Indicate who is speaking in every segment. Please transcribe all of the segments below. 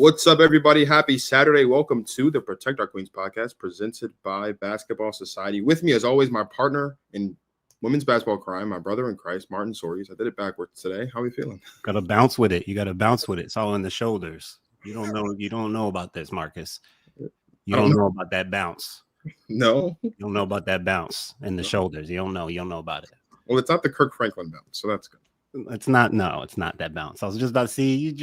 Speaker 1: What's up, everybody? Happy Saturday. Welcome to the Protect Our Queens podcast presented by Basketball Society. With me, as always, my partner in women's basketball crime, my brother in Christ, Martin Sories. I did it backwards today. How are we feeling?
Speaker 2: Got to bounce with it. You got to bounce with it. It's all in the shoulders. You don't know about this, Marcus. You don't know about that bounce.
Speaker 1: No.
Speaker 2: You don't know about that bounce in the shoulders. You don't know about it.
Speaker 1: Well, it's not the Kirk Franklin bounce, so that's good.
Speaker 2: It's not that bounce. I was just about to see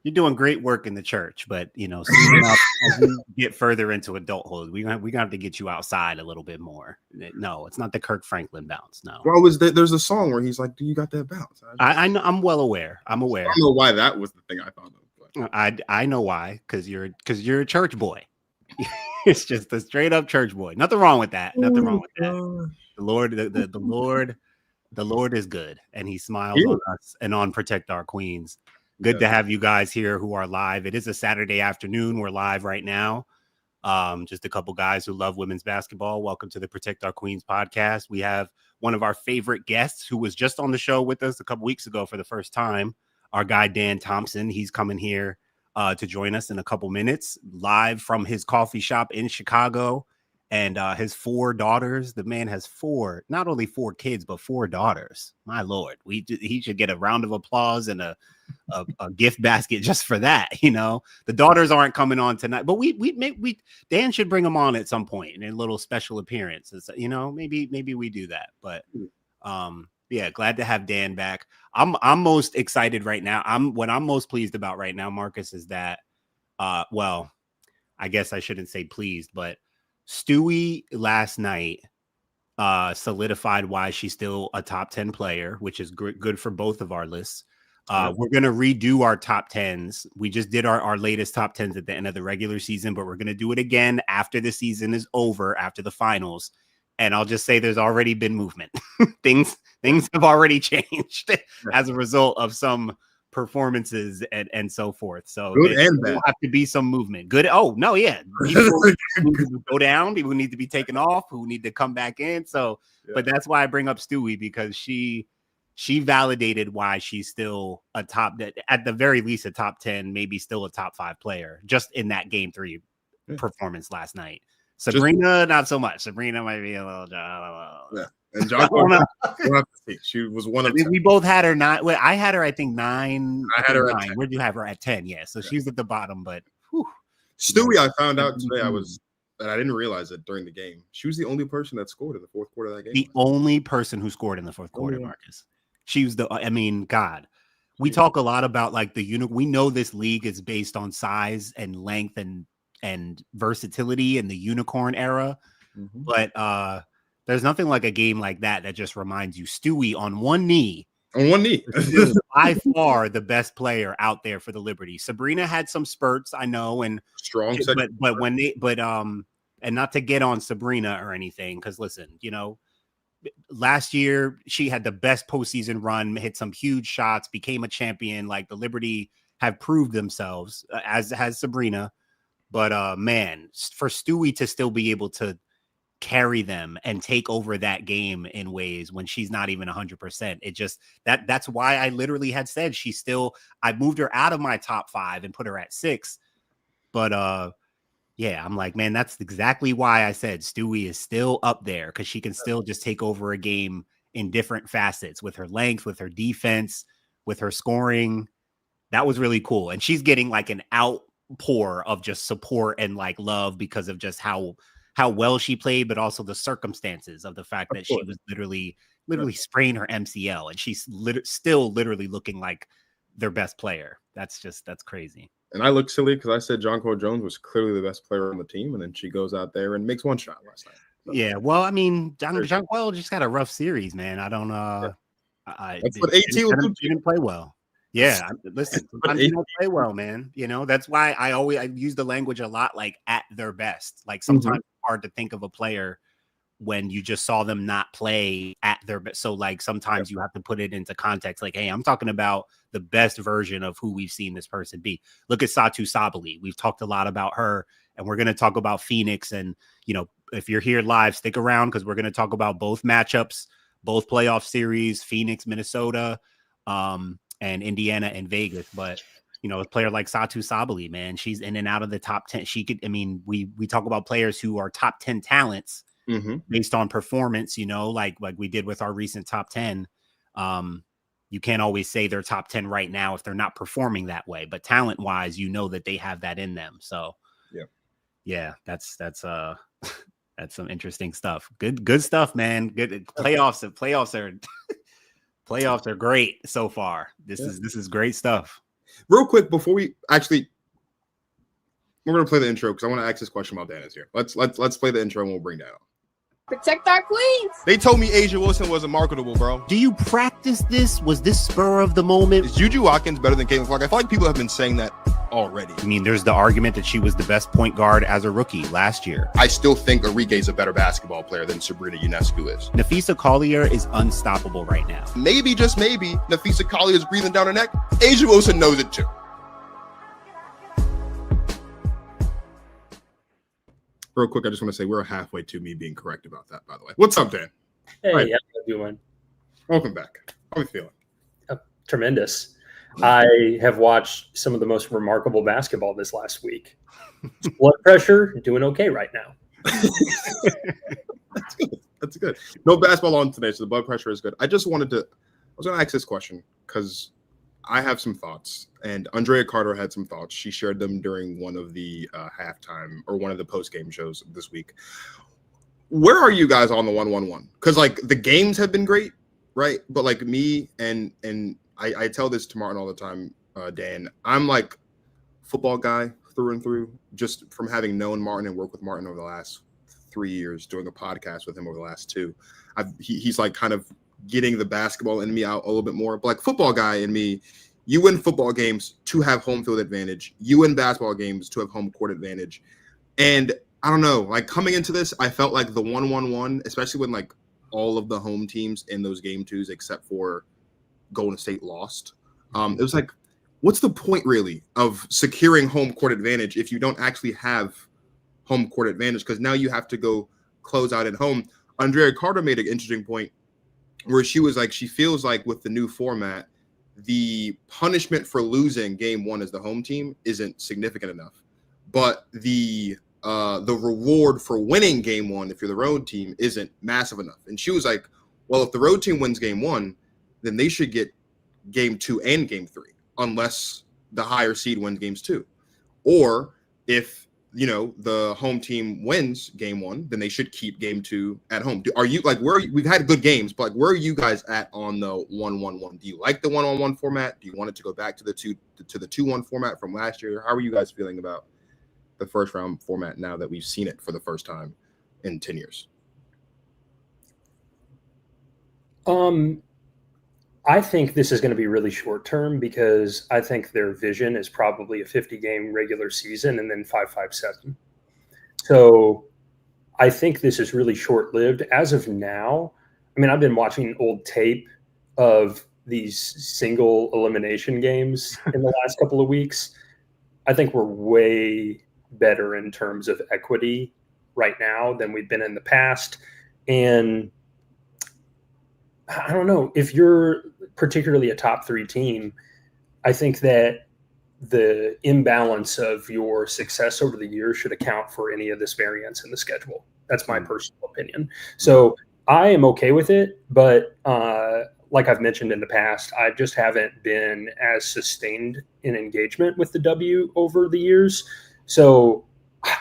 Speaker 2: you're doing great work in the church, but as we get further into adulthood, we're gonna have to get you outside a little bit more. No, it's not the Kirk Franklin bounce. No.
Speaker 1: Well, there's a song where he's like, "Do you got that bounce?"
Speaker 2: I know. I'm well aware. I'm aware.
Speaker 1: I don't know why that was the thing I thought of.
Speaker 2: But. I know why, because you're a church boy. It's just a straight up church boy. Nothing wrong with that. Nothing wrong with that. The Lord is good, and He smiles on us and on Protect Our Queens. Good to have you guys here who are live. It is a Saturday afternoon. We're live right now. Just a couple guys who love women's basketball. Welcome to the Protect Our Queens podcast. We have one of our favorite guests who was just on the show with us a couple weeks ago for the first time. Our guy, Dan Thompson. He's coming here to join us in a couple minutes, live from his coffee shop in Chicago. And his 4 daughters. The man has not only 4 kids, but 4 daughters. My Lord, he should get a round of applause and a gift basket just for that. The daughters aren't coming on tonight, but Dan should bring them on at some point in a little special appearance. Maybe we do that. But glad to have Dan back. I'm most excited right now. What I'm most pleased about right now, Marcus, is that I guess I shouldn't say pleased, but Stewie last night solidified why she's still a top 10 player, which is good for both of our lists. We're going to redo our top 10s. We just did our latest top 10s at the end of the regular season, but we're going to do it again after the season is over, after the finals. And I'll just say there's already been movement. Things have already changed as a result of some performances and so forth. So there will have to be some movement. Good. Oh no, yeah. People who go down, people who need to be taken off, who need to come back in. So, but that's why I bring up Stewie, because she validated why she's still at the very least a top 10, maybe still a top 5 player just in that game 3 performance last night. Sabrina, not so much. Sabrina might be a little.
Speaker 1: Yeah. And John, she was one of.
Speaker 2: We both had her 9. Well, I had her, I think 9.
Speaker 1: I had her
Speaker 2: 9.
Speaker 1: at 10.
Speaker 2: Where'd you have her at 10? Yeah, so she's at the bottom. But
Speaker 1: Stewie, I found out today. I didn't realize it during the game. She was the only person that scored in the fourth quarter of that game.
Speaker 2: The only person who scored in the fourth quarter, Marcus. She was God. We talk a lot about like we know this league is based on size and length and versatility in the unicorn era, but there's nothing like a game like that just reminds you Stewie on one knee by far the best player out there for the Liberty. Sabrina had some spurts, I know, and
Speaker 1: strong,
Speaker 2: and not to get on Sabrina or anything, because listen, last year she had the best postseason run, hit some huge shots, became a champion. Like the Liberty have proved themselves, as has Sabrina. But man, for Stewie to still be able to carry them and take over that game in ways when she's not even 100%, it just that's why I literally had said I moved her out of my top 5 and put her at 6. But I'm like, man, that's exactly why I said Stewie is still up there, because she can still just take over a game in different facets with her length, with her defense, with her scoring. That was really cool. And she's getting like an outpour of just support and like love because of just how well she played, but also the circumstances of the fact that she was literally spraying her MCL, and she's still literally looking like their best player. That's crazy.
Speaker 1: And I look silly because I said Jonquel Jones was clearly the best player on the team, and then she goes out there and makes 1 shot last night. So.
Speaker 2: Yeah, well, I mean, Jonquel just got a rough series, man. I don't
Speaker 1: That's what 18 will do.
Speaker 2: She didn't play well. Yeah, listen, sometimes you don't play well, man. That's why I use the language a lot, like at their best. Like sometimes it's hard to think of a player when you just saw them not play at their best. So like sometimes you have to put it into context. Like, hey, I'm talking about the best version of who we've seen this person be. Look at Satu Sabali. We've talked a lot about her, and we're going to talk about Phoenix. And, if you're here live, stick around, because we're going to talk about both matchups, both playoff series, Phoenix, Minnesota, and Indiana and Vegas. But you know, a player like Satu Sabali, man, she's in and out of the top 10. She could, I mean, we talk about players who are top 10 talents based on performance, you know, like we did with our recent top 10. You can't always say they're top 10 right now if they're not performing that way, but talent wise, you know that they have that in them. So yeah, that's that's some interesting stuff. Good stuff, man. Good playoffs are great so far. This is great stuff.
Speaker 1: Real quick before we're gonna play the intro because I want to ask this question while Dan is here. Let's play the intro and we'll bring that up.
Speaker 3: Protect our queens.
Speaker 1: They told me Asia Wilson wasn't marketable, bro.
Speaker 2: Do you practice this? Was this spur of the moment?
Speaker 1: Is Juju Watkins better than Caitlin Clark? I feel like people have been saying that already.
Speaker 2: I mean, there's the argument that she was the best point guard as a rookie last year.
Speaker 1: I still think Arike is a better basketball player than Sabrina Ionescu is.
Speaker 2: Nafisa Collier is unstoppable right now.
Speaker 1: Maybe, just maybe, Nafisa Collier is breathing down her neck. Asia Wilson knows it too. Real quick, I just want to say we're halfway to me being correct about that, by the way. What's up, Dan?
Speaker 4: Hey,
Speaker 1: Right.
Speaker 4: how you doing?
Speaker 1: Welcome back. How are you feeling?
Speaker 4: Tremendous. I have watched some of the most remarkable basketball this last week. Blood pressure, doing okay right now.
Speaker 1: That's good. That's good. No basketball on today, so the blood pressure is good. I was going to ask this question because I have some thoughts, and Andrea Carter had some thoughts. She shared them during one of the halftime or one of the post-game shows this week. Where are you guys on the 1-1-1? Because like the games have been great, right? But like me and I tell this to Martin all the time, Dan. I'm like football guy through and through, just from having known Martin and worked with Martin over the last 3 years, doing a podcast with him over the last 2. He's like kind of getting the basketball in me out a little bit more. But like football guy in me, you win football games to have home field advantage. You win basketball games to have home court advantage. And I don't know, like coming into this, I felt like the 1-1-1, especially when like all of the home teams in those game 2s, except for Golden State, lost. It was like, what's the point really of securing home court advantage if you don't actually have home court advantage? Because now you have to go close out at home. Andrea Carter made an interesting point where she was like, she feels like with the new format, the punishment for losing game 1 as the home team isn't significant enough, but the reward for winning game 1 if you're the road team isn't massive enough. And she was like, well, if the road team wins game 1, then they should get game 2 and game 3, unless the higher seed wins games 2. Or if, you know, the home team wins game 1, then they should keep game 2 at home. Are you like, we've had good games, but like, where are you guys at on the 1-1-1? Do you like the 1-on-1 format? Do you want it to go back to the 2-1 format from last year? How are you guys feeling about the first round format now that we've seen it for the first time in 10 years?
Speaker 4: I think this is going to be really short term because I think their vision is probably a 50-game regular season and then 5-5-7. So I think this is really short lived. As of now, I mean, I've been watching old tape of these single elimination games in the last couple of weeks. I think we're way better in terms of equity right now than we've been in the past. And I don't know, if you're particularly a top 3 team, I think that the imbalance of your success over the years should account for any of this variance in the schedule. That's my personal opinion. So I am okay with it, but like I've mentioned in the past, I just haven't been as sustained in engagement with the W over the years. So,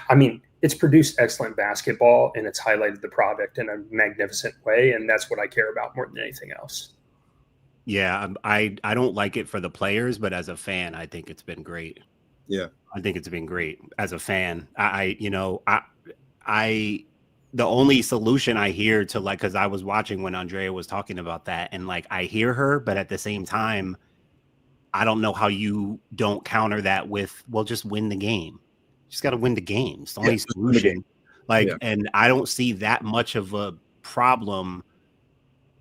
Speaker 4: I mean, it's produced excellent basketball and it's highlighted the product in a magnificent way. And that's what I care about more than anything else.
Speaker 2: Yeah, I don't like it for the players, but as a fan, I think it's been great.
Speaker 1: Yeah,
Speaker 2: I think it's been great as a fan. The only solution I hear to, like, because I was watching when Andrea was talking about that, and like I hear her, but at the same time, I don't know how you don't counter that with, well, just win the game. You just got to win the game. It's the only solution. Like, and I don't see that much of a problem.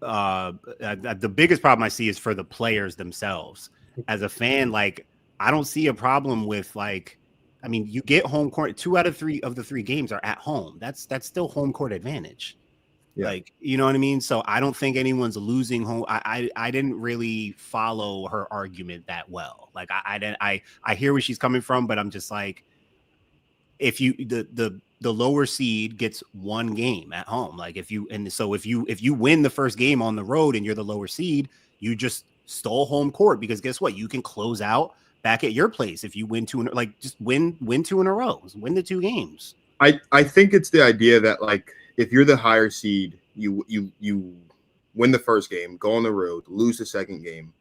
Speaker 2: The biggest problem I see is for the players themselves. As a fan, like, I don't see a problem with, like, I mean, you get home court. 2 out of 3 of the 3 games are at home. That's still home court advantage.
Speaker 1: Yeah.
Speaker 2: Like, you know what I mean? So I don't think anyone's losing home. I didn't really follow her argument that well. Like I hear where she's coming from, but I'm just like, if you the lower seed gets one game at home, like if you win the first game on the road and you're the lower seed, you just stole home court, because guess what? You can close out back at your place if you win just win two in a row, win the 2 games.
Speaker 1: I think it's the idea that, like, if you're the higher seed, you win the first game, go on the road, lose the second game.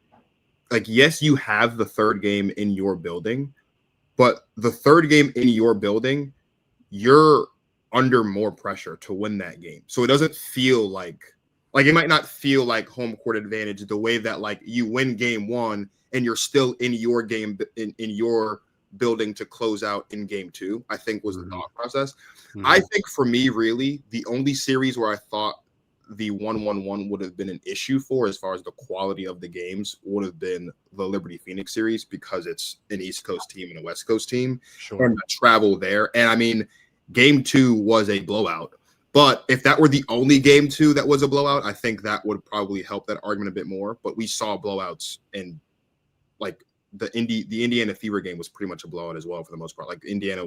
Speaker 1: Like, yes, you have the third game in your building, but the third game in your building, you're under more pressure to win that game. So it doesn't feel like it might not feel like home court advantage the way that, like, you win game 1 and you're still in your game in your building to close out in game 2, I think was the thought process. I think for me, really, the only series where I thought the 1-1-1 would have been an issue for, as far as the quality of the games, would have been the Liberty Phoenix series, because it's an East Coast team and a West Coast team, and the travel there. And I mean, game 2 was a blowout, but if that were the only game 2 that was a blowout, I think that would probably help that argument a bit more. But we saw blowouts, and like the Indiana Fever game was pretty much a blowout as well for the most part. Like Indiana,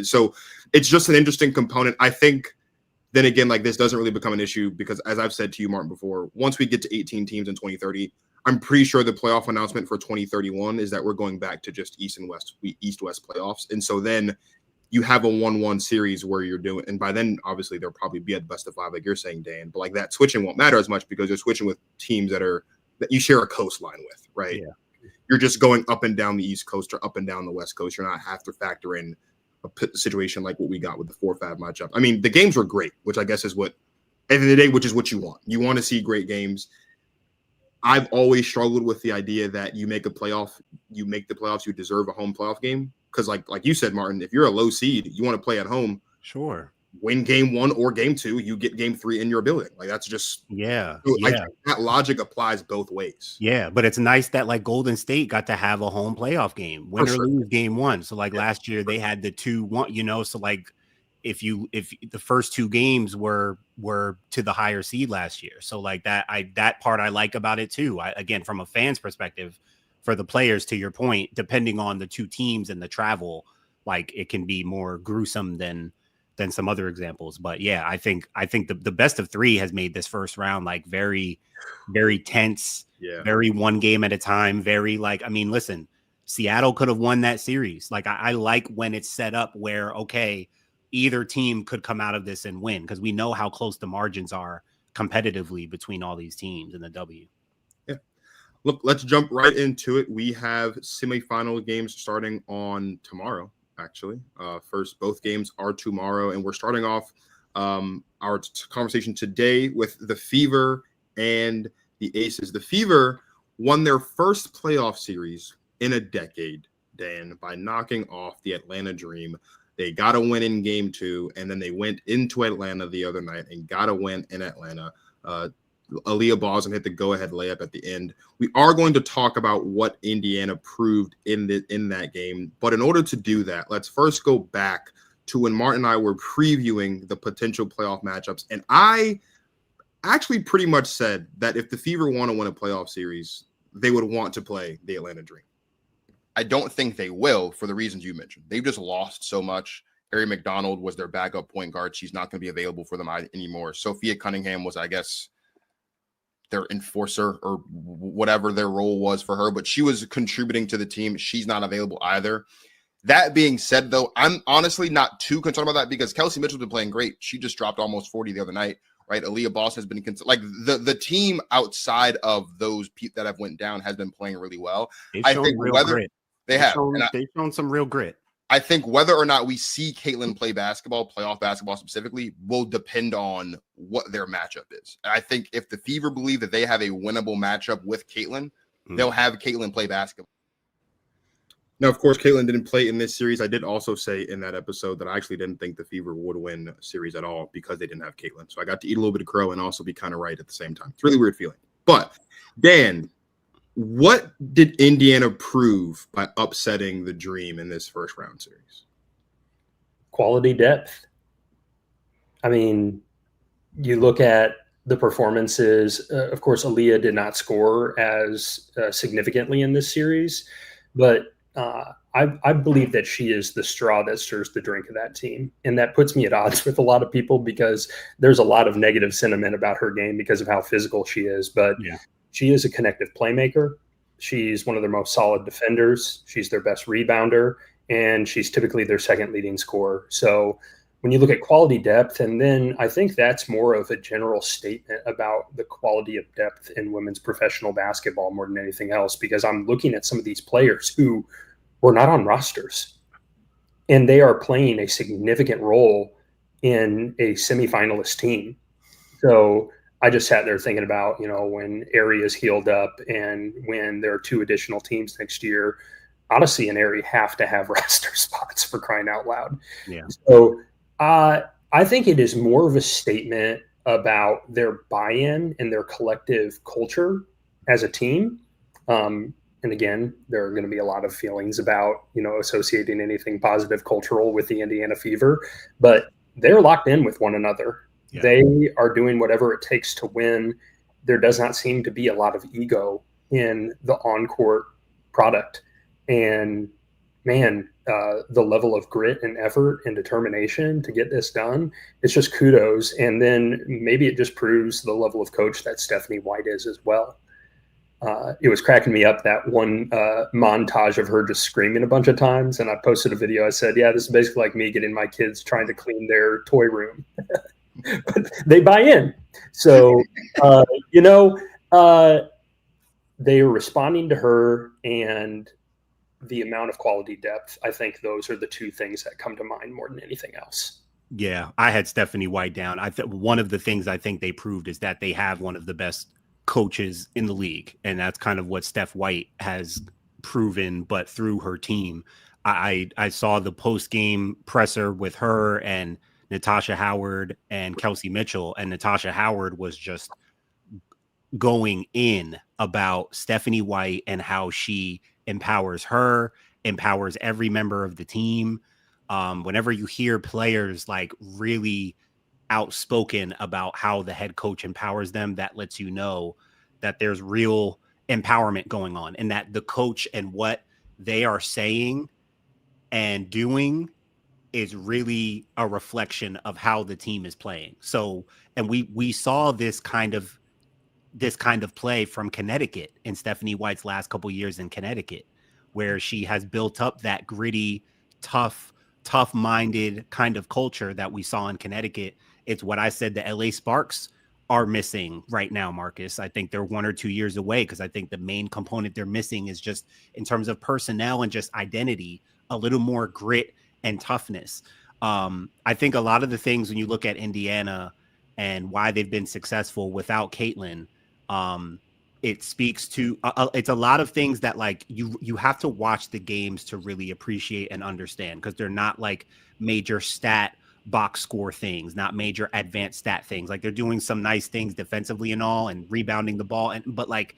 Speaker 1: so it's just an interesting component. I think then again, like, this doesn't really become an issue because, as I've said to you, Martin, before, once we get to 18 teams in 2030, I'm pretty sure the playoff announcement for 2031 is that we're going back to just East-West playoffs. And so then you have a 1-1 series where you're doing, and by then, obviously, there'll probably be a best of 5, like you're saying, Dan, but like that switching won't matter as much because you're switching with teams that you share a coastline with, right?
Speaker 2: Yeah.
Speaker 1: You're just going up and down the East Coast or up and down the West Coast. You're not have to factor in a situation like what we got with the 4-5 matchup. I mean, the games were great, which I guess is what, at the end of the day, which is what you want. You want to see great games. I've always struggled with the idea that you make the playoffs, you deserve a home playoff game. Because like you said, Martin, if you're a low seed, you want to play at home.
Speaker 2: Sure.
Speaker 1: Win game 1 or game 2, you get game 3 in your building. Like, that's just that logic applies both ways.
Speaker 2: Yeah, but it's nice that, like, Golden State got to have a home playoff game, win or lose game 1. So like last year they had the 2-1, so like if the first 2 games were to the higher seed last year. So like that part I like about it too. Again, from a fan's perspective, for the players, to your point, depending on the 2 teams and the travel, like, it can be more gruesome than some other examples. But yeah, I think the best of 3 has made this first round like very, very tense, very one game at a time, very, like, I mean, listen, Seattle could have won that series. Like, I like when it's set up where, okay, either team could come out of this and win, because we know how close the margins are competitively between all these teams in the W.
Speaker 1: Yeah. Look, let's jump right into it. We have semifinal games starting on tomorrow. Actually, both games are tomorrow, and we're starting off our conversation today with the Fever and the Aces. The Fever won their first playoff series in a decade, Dan, by knocking off the Atlanta Dream. They got a win in game 2, and then they went into Atlanta the other night and got a win in Atlanta. Aaliyah Boston hit the go-ahead layup at the end. We are going to talk about what Indiana proved in that game. But in order to do that, let's first go back to when Martin and I were previewing the potential playoff matchups. And I actually pretty much said that if the Fever want to win a playoff series, they would want to play the Atlanta Dream. I don't think they will, for the reasons you mentioned. They've just lost so much. Ari McDonald was their backup point guard. She's not going to be available for them anymore. Sophia Cunningham was, I guess, their enforcer or whatever their role was for her, but she was contributing to the team. She's not available either. That being said, though, I'm honestly not too concerned about that because Kelsey Mitchell's been playing great. She just dropped almost 40 the other night, right? Aaliyah Boston has been like the team outside of those that have went down has been playing really well.
Speaker 2: I think grit. They've shown some real grit.
Speaker 1: I think whether or not we see Caitlin play basketball, playoff basketball specifically, will depend on what their matchup is. I think if the Fever believe that they have a winnable matchup with Caitlin, they'll have Caitlin play basketball. Now, of course, Caitlin didn't play in this series. I did also say in that episode that I actually didn't think the Fever would win a series at all because they didn't have Caitlin. So I got to eat a little bit of crow and also be kind of right at the same time. It's a really weird feeling. But, Dan, what did Indiana prove by upsetting the Dream in this first round series?
Speaker 4: Quality depth. I mean, You look at the performances. Of course, Aaliyah did not score as significantly in this series, but I believe that she is the straw that stirs the drink of that team. And that puts me at odds with a lot of people because there's a lot of negative sentiment about her game because of how physical she is. But she is a connective playmaker. She's one of their most solid defenders. She's their best rebounder, and she's typically their second leading scorer. So when you look at quality depth, and then I think that's more of a general statement about the quality of depth in women's professional basketball more than anything else, because I'm looking at some of these players who were not on rosters, and they are playing a significant role in a semifinalist team. So I just sat there thinking about, when areas healed up and when there are 2 additional teams next year, Odyssey and Aerie have to have roster spots, for crying out loud.
Speaker 2: Yeah.
Speaker 4: So I think it is more of a statement about their buy-in and their collective culture as a team. And again, there are going to be a lot of feelings about, associating anything positive cultural with the Indiana Fever, but they're locked in with one another. Yeah. They are doing whatever it takes to win. There does not seem to be a lot of ego in the on-court product. And man, the level of grit and effort and determination to get this done, it's just kudos. And then maybe it just proves the level of coach that Stephanie White is as well. It was cracking me up, that one montage of her just screaming a bunch of times. And I posted a video. I said, yeah, this is basically like me getting my kids trying to clean their toy room. But they buy in. So, they are responding to her, and the amount of quality depth. I think those are the 2 things that come to mind more than anything else.
Speaker 2: Yeah, I had Stephanie White down. One of the things I think they proved is that they have one of the best coaches in the league, and that's kind of what Steph White has proven, but through her team. I saw the post-game presser with her and Natasha Howard and Kelsey Mitchell, and Natasha Howard was just going in about Stephanie White and how she empowers her, empowers every member of the team. Whenever you hear players like really outspoken about how the head coach empowers them, that lets you know that there's real empowerment going on, and that the coach and what they are saying and doing is really a reflection of how the team is playing. So, and we saw this kind of play from Connecticut in Stephanie White's last couple years in Connecticut, where she has built up that gritty, tough-minded kind of culture that we saw in Connecticut. It's what I said the LA Sparks are missing right now, Marcus. I think they're 1 or 2 years away, because I think the main component they're missing is just in terms of personnel and just identity, a little more grit and toughness. I think a lot of the things when you look at Indiana and why they've been successful without Caitlin, it speaks to it's a lot of things that like you have to watch the games to really appreciate and understand, because they're not like major stat box score things, not major advanced stat things. Like they're doing some nice things defensively and all, and rebounding the ball, but like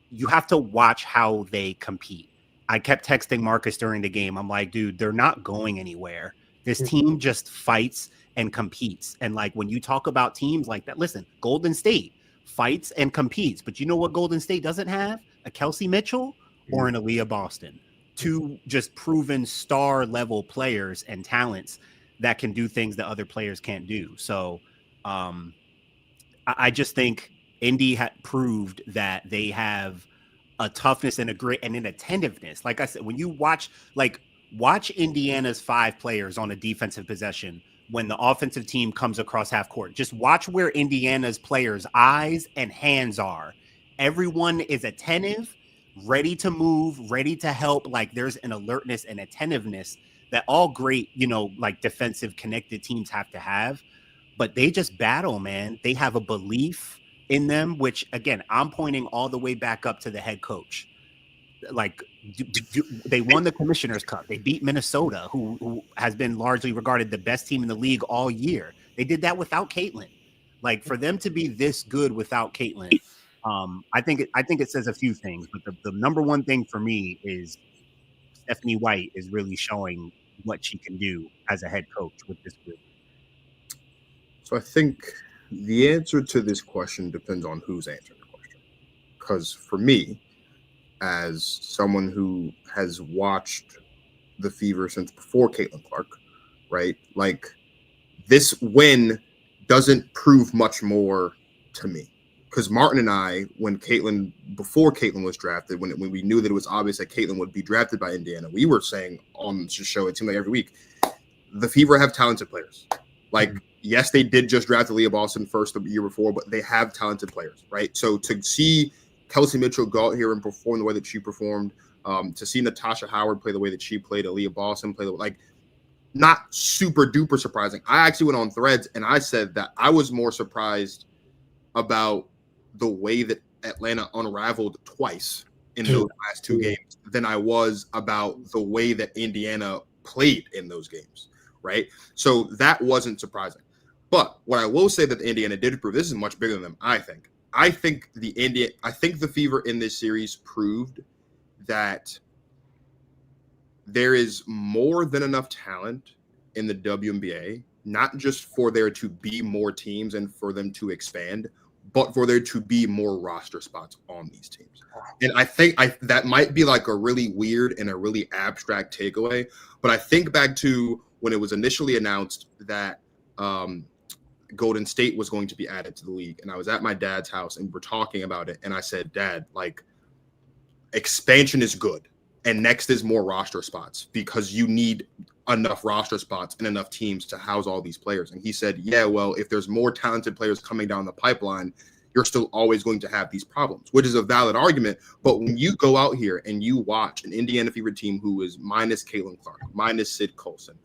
Speaker 2: you have to watch how they compete. I kept texting Marcus during the game. I'm like, dude, they're not going anywhere. This team just fights and competes. And like when you talk about teams like that, listen, Golden State fights and competes, but you know what Golden State doesn't have? A Kelsey Mitchell or an Aaliyah Boston. 2 just proven star level players and talents that can do things that other players can't do. So I just think Indy proved that they have a toughness and a grit and an attentiveness. Like I said, when you watch Indiana's 5 players on a defensive possession, when the offensive team comes across half court, just watch where Indiana's players' eyes and hands are. Everyone is attentive, ready to move, ready to help. Like there's an alertness and attentiveness that all great, like defensive connected teams have to have, but they just battle, man. They have a belief in them, which again, I'm pointing all the way back up to the head coach. Like they won the Commissioner's Cup. They beat Minnesota, who has been largely regarded the best team in the league all year. They did that without Caitlin. Like for them to be this good without Caitlin, I think it says a few things. But the number one thing for me is Stephanie White is really showing what she can do as a head coach with this group.
Speaker 1: So I think The answer to this question depends on who's answering the question. Because for me, as someone who has watched the Fever since before Caitlin Clark, right? Like, this win doesn't prove much more to me. Because Martin and I, before Caitlin was drafted, when we knew that it was obvious that Caitlin would be drafted by Indiana, we were saying on the show, it seemed like every week, the Fever have talented players. Like, yes, they did just draft Leah Boston first the year before, but they have talented players, right? So to see Kelsey Mitchell go out here and perform the way that she performed, to see Natasha Howard play the way that she played, Leah Boston play, like, not super duper surprising. I actually went on Threads and I said that I was more surprised about the way that Atlanta unraveled twice in those last two games than I was about the way that Indiana played in those games, right? So that wasn't surprising. But what I will say that the Indiana did prove, this is much bigger than them, I think. I think the Fever in this series proved that there is more than enough talent in the WNBA, not just for there to be more teams and for them to expand, but for there to be more roster spots on these teams. And I think that might be like a really weird and a really abstract takeaway, but I think back to when it was initially announced that Golden State was going to be added to the league, and I was at my dad's house and we're talking about it, and I said, Dad, like, expansion is good. And next is more roster spots because you need enough roster spots and enough teams to house all these players. And he said, yeah, well, if there's more talented players coming down the pipeline, you're still always going to have these problems, which is a valid argument. But when you go out here and you watch an Indiana Fever team who is minus Caitlin Clark, minus Sid Colson,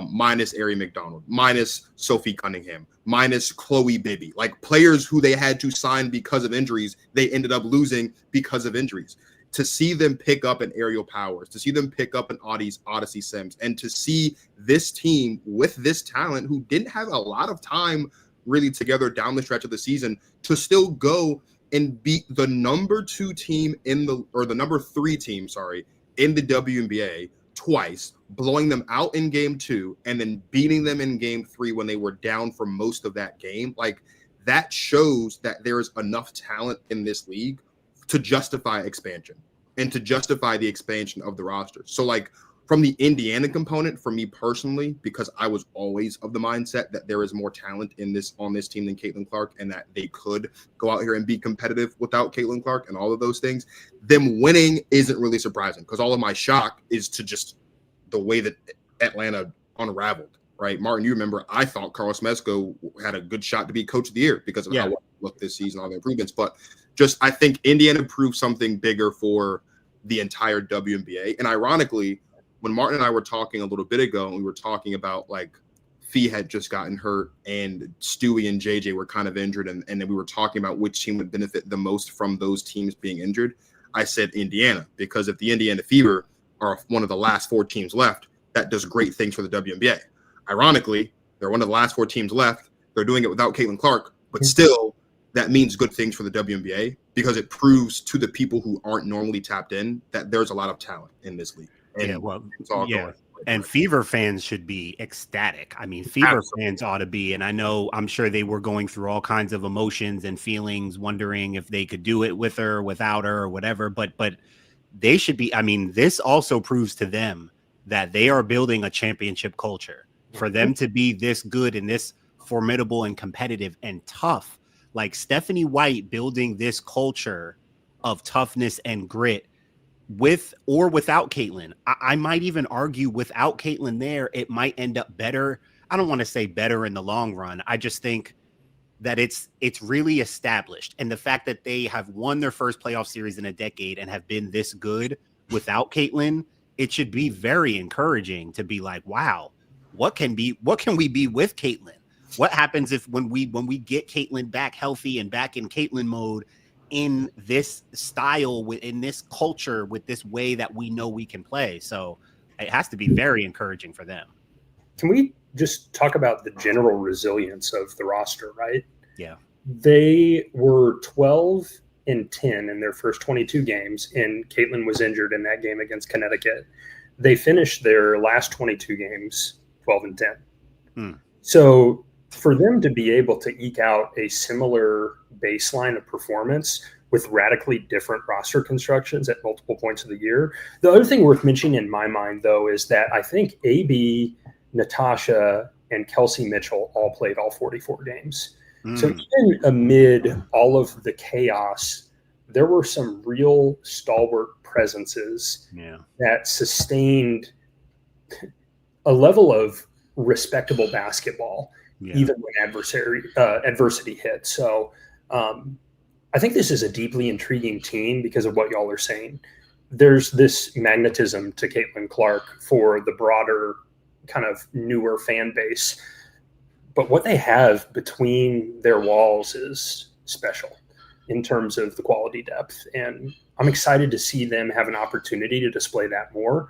Speaker 1: minus Ari McDonald, minus Sophie Cunningham, minus Chloe Bibby, like players who they had to sign because of injuries, they ended up losing because of injuries. To see them pick up an Aerial Powers, to see them pick up an Odyssey Sims, and to see this team with this talent who didn't have a lot of time really together down the stretch of the season to still go and beat the number 3 team in the WNBA twice, blowing them out in game 2 and then beating them in game 3 when they were down for most of that game. Like, that shows that there is enough talent in this league to justify expansion and to justify the expansion of the roster. So, like, from the Indiana component, for me personally, because I was always of the mindset that there is more talent on this team than Caitlin Clark, and that they could go out here and be competitive without Caitlin Clark and all of those things, them winning isn't really surprising, because all of my shock is to just the way that Atlanta unraveled, right? Martin, you remember, I thought Carlos Mesco had a good shot to be coach of the year because of how well he looked this season, all the improvements, but I think Indiana proved something bigger for the entire WNBA. And ironically, when Martin and I were talking a little bit ago, and we were talking about, like, Phee had just gotten hurt and Stewie and JJ were kind of injured, and then we were talking about which team would benefit the most from those teams being injured, I said Indiana, because if the Indiana Fever are one of the last 4 teams left, that does great things for the WNBA. Ironically, they're one of the last 4 teams left. They're doing it without Caitlin Clark, but still, that means good things for the WNBA, because it proves to the people who aren't normally tapped in that there's a lot of talent in this league. And
Speaker 2: and Fever fans should be ecstatic. I mean, Fever fans ought to be, and I'm sure they were going through all kinds of emotions and feelings, wondering if they could do it with her, without her, or whatever. But they should be. I mean, this also proves to them that they are building a championship culture. For them to be this good and this formidable and competitive and tough, like Stephanie White building this culture of toughness and grit, with or without Caitlin. I might even argue without Caitlin there, it might end up better. I don't want to say better in the long run. I just think that it's really established. And the fact that they have won their first playoff series in a decade and have been this good without Caitlin, it should be very encouraging to be like, wow, what can we be with Caitlin? What happens if when we get Caitlin back healthy and back in Caitlin mode, in this style, in this culture, with this way that we know we can play? So it has to be very encouraging for them.
Speaker 4: Can we just talk about the general resilience of the roster, right?
Speaker 2: Yeah.
Speaker 4: They were 12-10 in their first 22 games, and Caitlin was injured in that game against Connecticut. They finished their last 22 games 12-10. So for them to be able to eke out a similar baseline of performance with radically different roster constructions at multiple points of the year. The other thing worth mentioning in my mind, though, is that I think AB, Natasha, and Kelsey Mitchell all played all 44 games. So even amid all of the chaos, there were some real stalwart presences that sustained a level of respectable basketball, even when adversity hit. So I think this is a deeply intriguing team because of what y'all are saying. There's this magnetism to Caitlin Clark for the broader kind of newer fan base. But what they have between their walls is special in terms of the quality depth. And I'm excited to see them have an opportunity to display that more.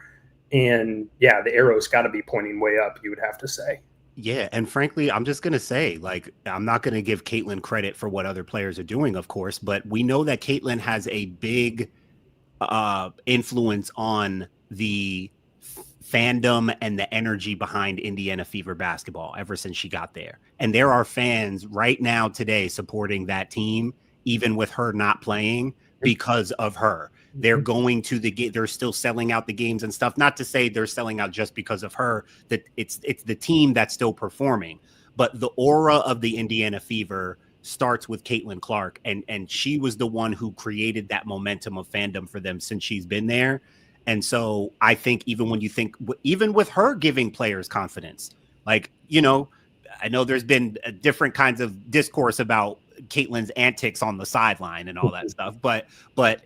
Speaker 4: And yeah, the arrow's got to be pointing way up, you would have to say.
Speaker 2: Yeah. And frankly, I'm just going to say, like, I'm not going to give Caitlin credit for what other players are doing, of course, but we know that Caitlin has a big influence on the fandom and the energy behind Indiana Fever basketball ever since she got there. And there are fans right now today supporting that team, even with her not playing, because of her. They're going to the game. They're still selling out the games and stuff. Not to say they're selling out just because of her, that it's the team that's still performing. But the aura of the Indiana Fever starts with Caitlin Clark. And she was the one who created that momentum of fandom for them since she's been there. And so I think even with her giving players confidence, like, you know, I know there's been different kinds of discourse about Caitlin's antics on the sideline and all that stuff. But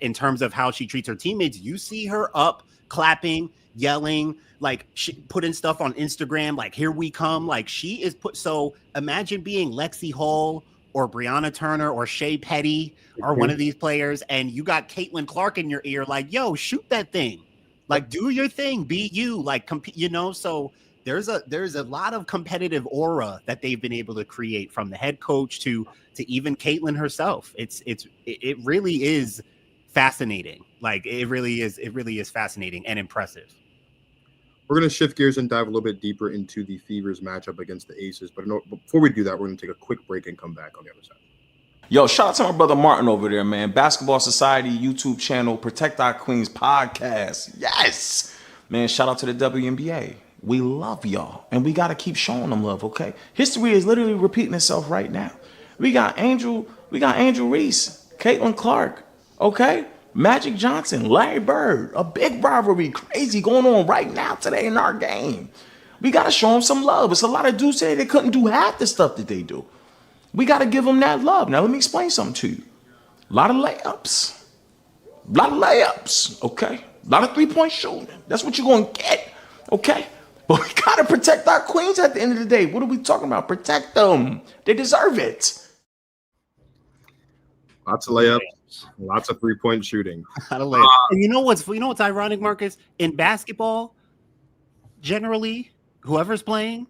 Speaker 2: in terms of how she treats her teammates, you see her up, clapping, yelling, like she putting stuff on Instagram, like, here we come. Like, she is so imagine being Lexi Hall or Brianna Turner or Shea Petty or one of these players, and you got Caitlin Clark in your ear, like, yo, shoot that thing. Like, do your thing, be you, like, compete, you know? So there's a lot of competitive aura that they've been able to create, from the head coach to even Caitlin herself. It really is fascinating. Like, it really is fascinating and impressive.
Speaker 1: We're going to shift gears and dive a little bit deeper into the Fever's matchup against the Aces. But before we do that, we're going to take a quick break and come back on the other side.
Speaker 5: Yo, shout out to my brother Martin over there, man. Basketball Society YouTube channel, Protect Our Queens podcast. Yes, man. Shout out to the WNBA. We love y'all, and we got to keep showing them love. Okay, history is literally repeating itself right now. We got Angel Reese, Caitlin Clark. Okay, Magic Johnson, Larry Bird. A big rivalry, crazy going on right now today in our game. We got to show them some love. It's a lot of dudes say they couldn't do half the stuff that they do. We got to give them that love. Now, let me explain something to you. A lot of layups, okay? A lot of three-point shooting. That's what you're going to get, okay? But we got to protect our queens at the end of the day. What are we talking about? Protect them. They deserve it.
Speaker 1: Lots of layups, lots of three-point shooting.
Speaker 2: And you know what's ironic, Marcus? In basketball, generally, whoever's playing,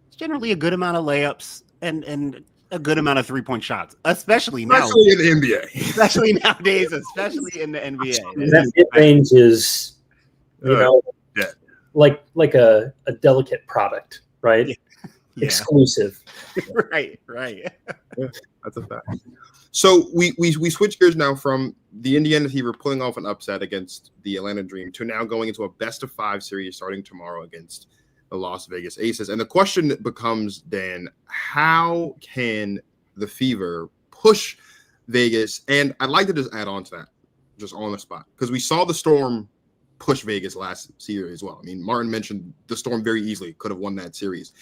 Speaker 2: it's generally a good amount of layups and a good amount of three-point shots, especially
Speaker 1: in the NBA.
Speaker 2: Especially nowadays, especially in the NBA.
Speaker 4: That mid-range is, like a delicate product, right? Yeah. Exclusive.
Speaker 2: Right.
Speaker 1: Yeah, that's a fact. So we switch gears now from the Indiana Fever pulling off an upset against the Atlanta Dream to now going into a best-of-5 series starting tomorrow against the Las Vegas Aces. And the question becomes, Dan, how can the Fever push Vegas? And I'd like to just add on to that, just on the spot, because we saw the Storm push Vegas last series as well. I mean, Martin mentioned the Storm very easily could have won that series.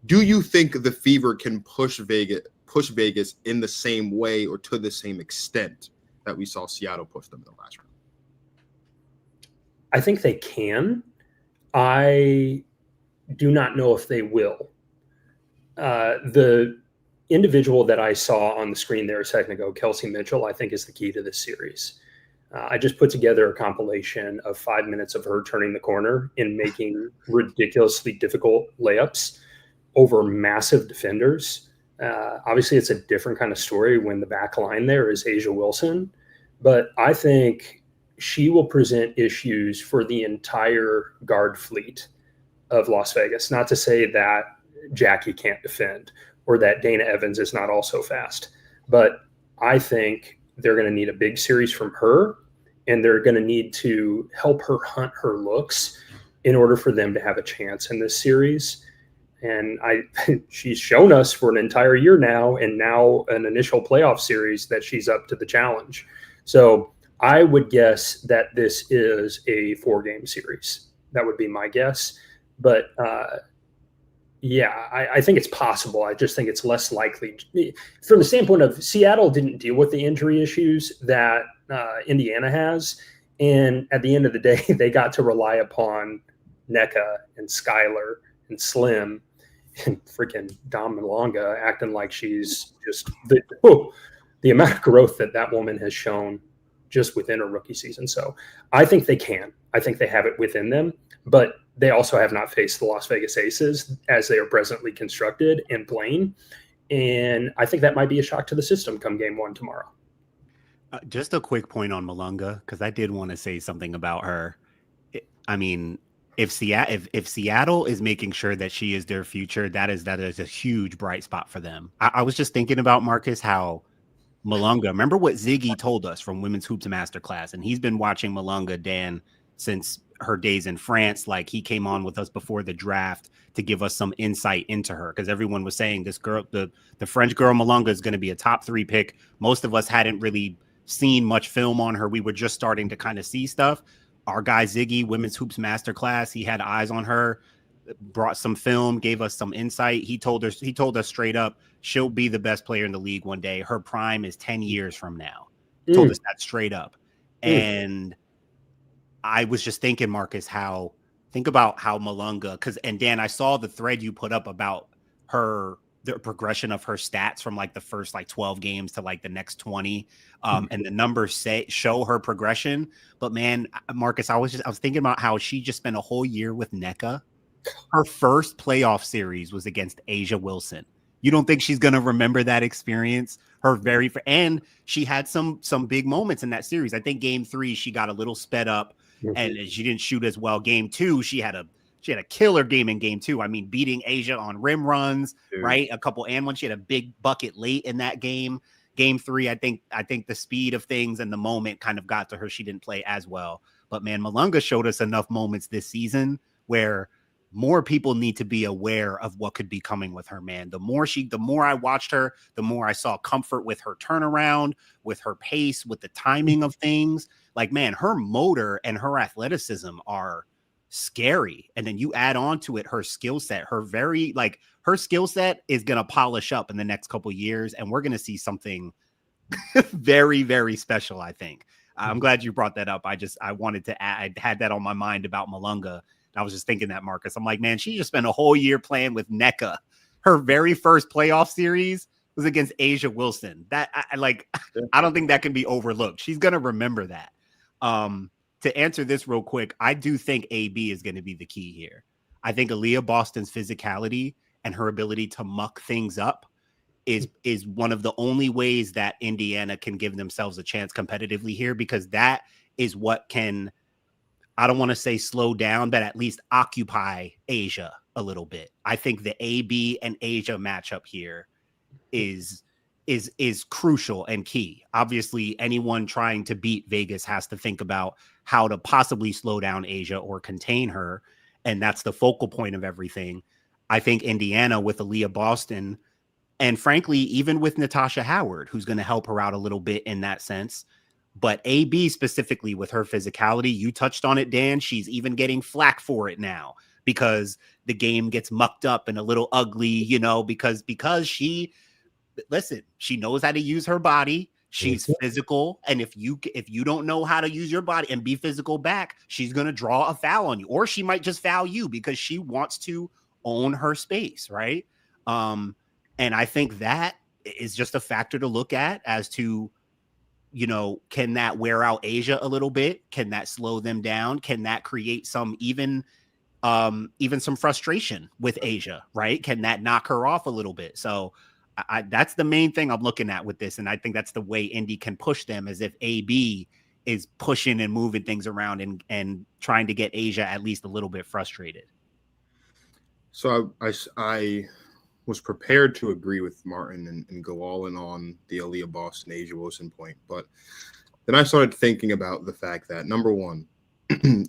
Speaker 1: Do you think the Fever can push Vegas in the same way or to the same extent that we saw Seattle push them in the last round?
Speaker 4: I think they can. I do not know if they will. The individual that I saw on the screen there a second ago, Kelsey Mitchell, I think is the key to this series. I just put together a compilation of 5 minutes of her turning the corner and making ridiculously difficult layups over massive defenders. Obviously, it's a different kind of story when the back line there is Asia Wilson, but I think she will present issues for the entire guard fleet of Las Vegas. Not to say that Jackie can't defend or that Dana Evans is not also fast. But I think they're going to need a big series from her, and they're going to need to help her hunt her looks in order for them to have a chance in this series. And she's shown us for an entire year now, and now an initial playoff series, that she's up to the challenge. So I would guess that this is a 4-game series. That would be my guess. But I think it's possible. I just think it's less likely. From the standpoint of Seattle didn't deal with the injury issues that Indiana has. And at the end of the day, they got to rely upon NECA and Skylar and Slim and freaking Dom Malonga acting like she's just the amount of growth that woman has shown just within her rookie season. So I think they can. I think they have it within them, but they also have not faced the Las Vegas Aces as they are presently constructed and playing. And I think that might be a shock to the system come game 1 tomorrow.
Speaker 2: Just a quick point on Malunga, because I did want to say something about her. I mean, if Seattle is making sure that she is their future, that is a huge bright spot for them. I was just thinking about, Marcus, how Malunga, remember what Ziggy told us from Women's Hoops Masterclass, and he's been watching Malunga, Dan, since her days in France. Like, he came on with us before the draft to give us some insight into her, because everyone was saying this girl, the French girl Malunga, is going to be a top 3 pick. Most of us hadn't really seen much film on her. We were just starting to kind of see stuff. Our guy Ziggy, Women's Hoops Masterclass, he had eyes on her, brought some film, gave us some insight. He told us straight up, she'll be the best player in the league one day. Her prime is 10 years from now. Told us that straight up. And I was just thinking, Marcus, think about how Malunga, and Dan, I saw the thread you put up about the progression of her stats from like the first 12 games to like the next 20. And the numbers show her progression. But man, Marcus, I was thinking about how she just spent a whole year with NECA. Her first playoff series was against Asia Wilson. You don't think she's going to remember that experience? And she had some big moments in that series. I think game 3, she got a little sped up and she didn't shoot as well. Game 2, she had a killer game in game 2. I mean, beating Asia on rim runs, right? A couple and one. She had a big bucket late in that game. Game 3, I think the speed of things and the moment kind of got to her. She didn't play as well. But man, Malunga showed us enough moments this season where more people need to be aware of what could be coming with her, man. The more I watched her, the more I saw comfort with her turnaround, with her pace, with the timing of things. Like, man, her motor and her athleticism are scary. And then you add on to it her skill set. Her skill set is going to polish up in the next couple of years, and we're going to see something very, very special, I think. I'm glad you brought that up. I wanted to add, I had that on my mind about Malunga. I was just thinking that, Marcus. I'm like, man, she just spent a whole year playing with NECA. Her very first playoff series was against Asia Wilson. That I don't think that can be overlooked. She's going to remember that. To answer this real quick, I do think AB is going to be the key here. I think Aaliyah Boston's physicality and her ability to muck things up is one of the only ways that Indiana can give themselves a chance competitively here, because that is what can, I don't want to say slow down, but at least occupy Asia a little bit. I think the AB and Asia matchup here is crucial and key. Obviously, anyone trying to beat Vegas has to think about how to possibly slow down Asia or contain her, and that's the focal point of everything. I think Indiana with Aaliyah Boston, and frankly, even with Natasha Howard, who's going to help her out a little bit in that sense. But AB specifically with her physicality, you touched on it, Dan. She's even getting flack for it now because the game gets mucked up and a little ugly, because she knows how to use her body. She's physical. And if you don't know how to use your body and be physical back, she's going to draw a foul on you, or she might just foul you because she wants to own her space. Right. And I think that is just a factor to look at as to, can that wear out Asia a little bit? Can that slow them down? Can that create some even some frustration with Asia, right? Can that knock her off a little bit? So that's the main thing I'm looking at with this. And I think that's the way Indy can push them, as if AB is pushing and moving things around and trying to get Asia at least a little bit frustrated.
Speaker 1: So I was prepared to agree with Martin and go all in on the Aaliyah Boston Asia Wilson point. But then I started thinking about the fact that, number one,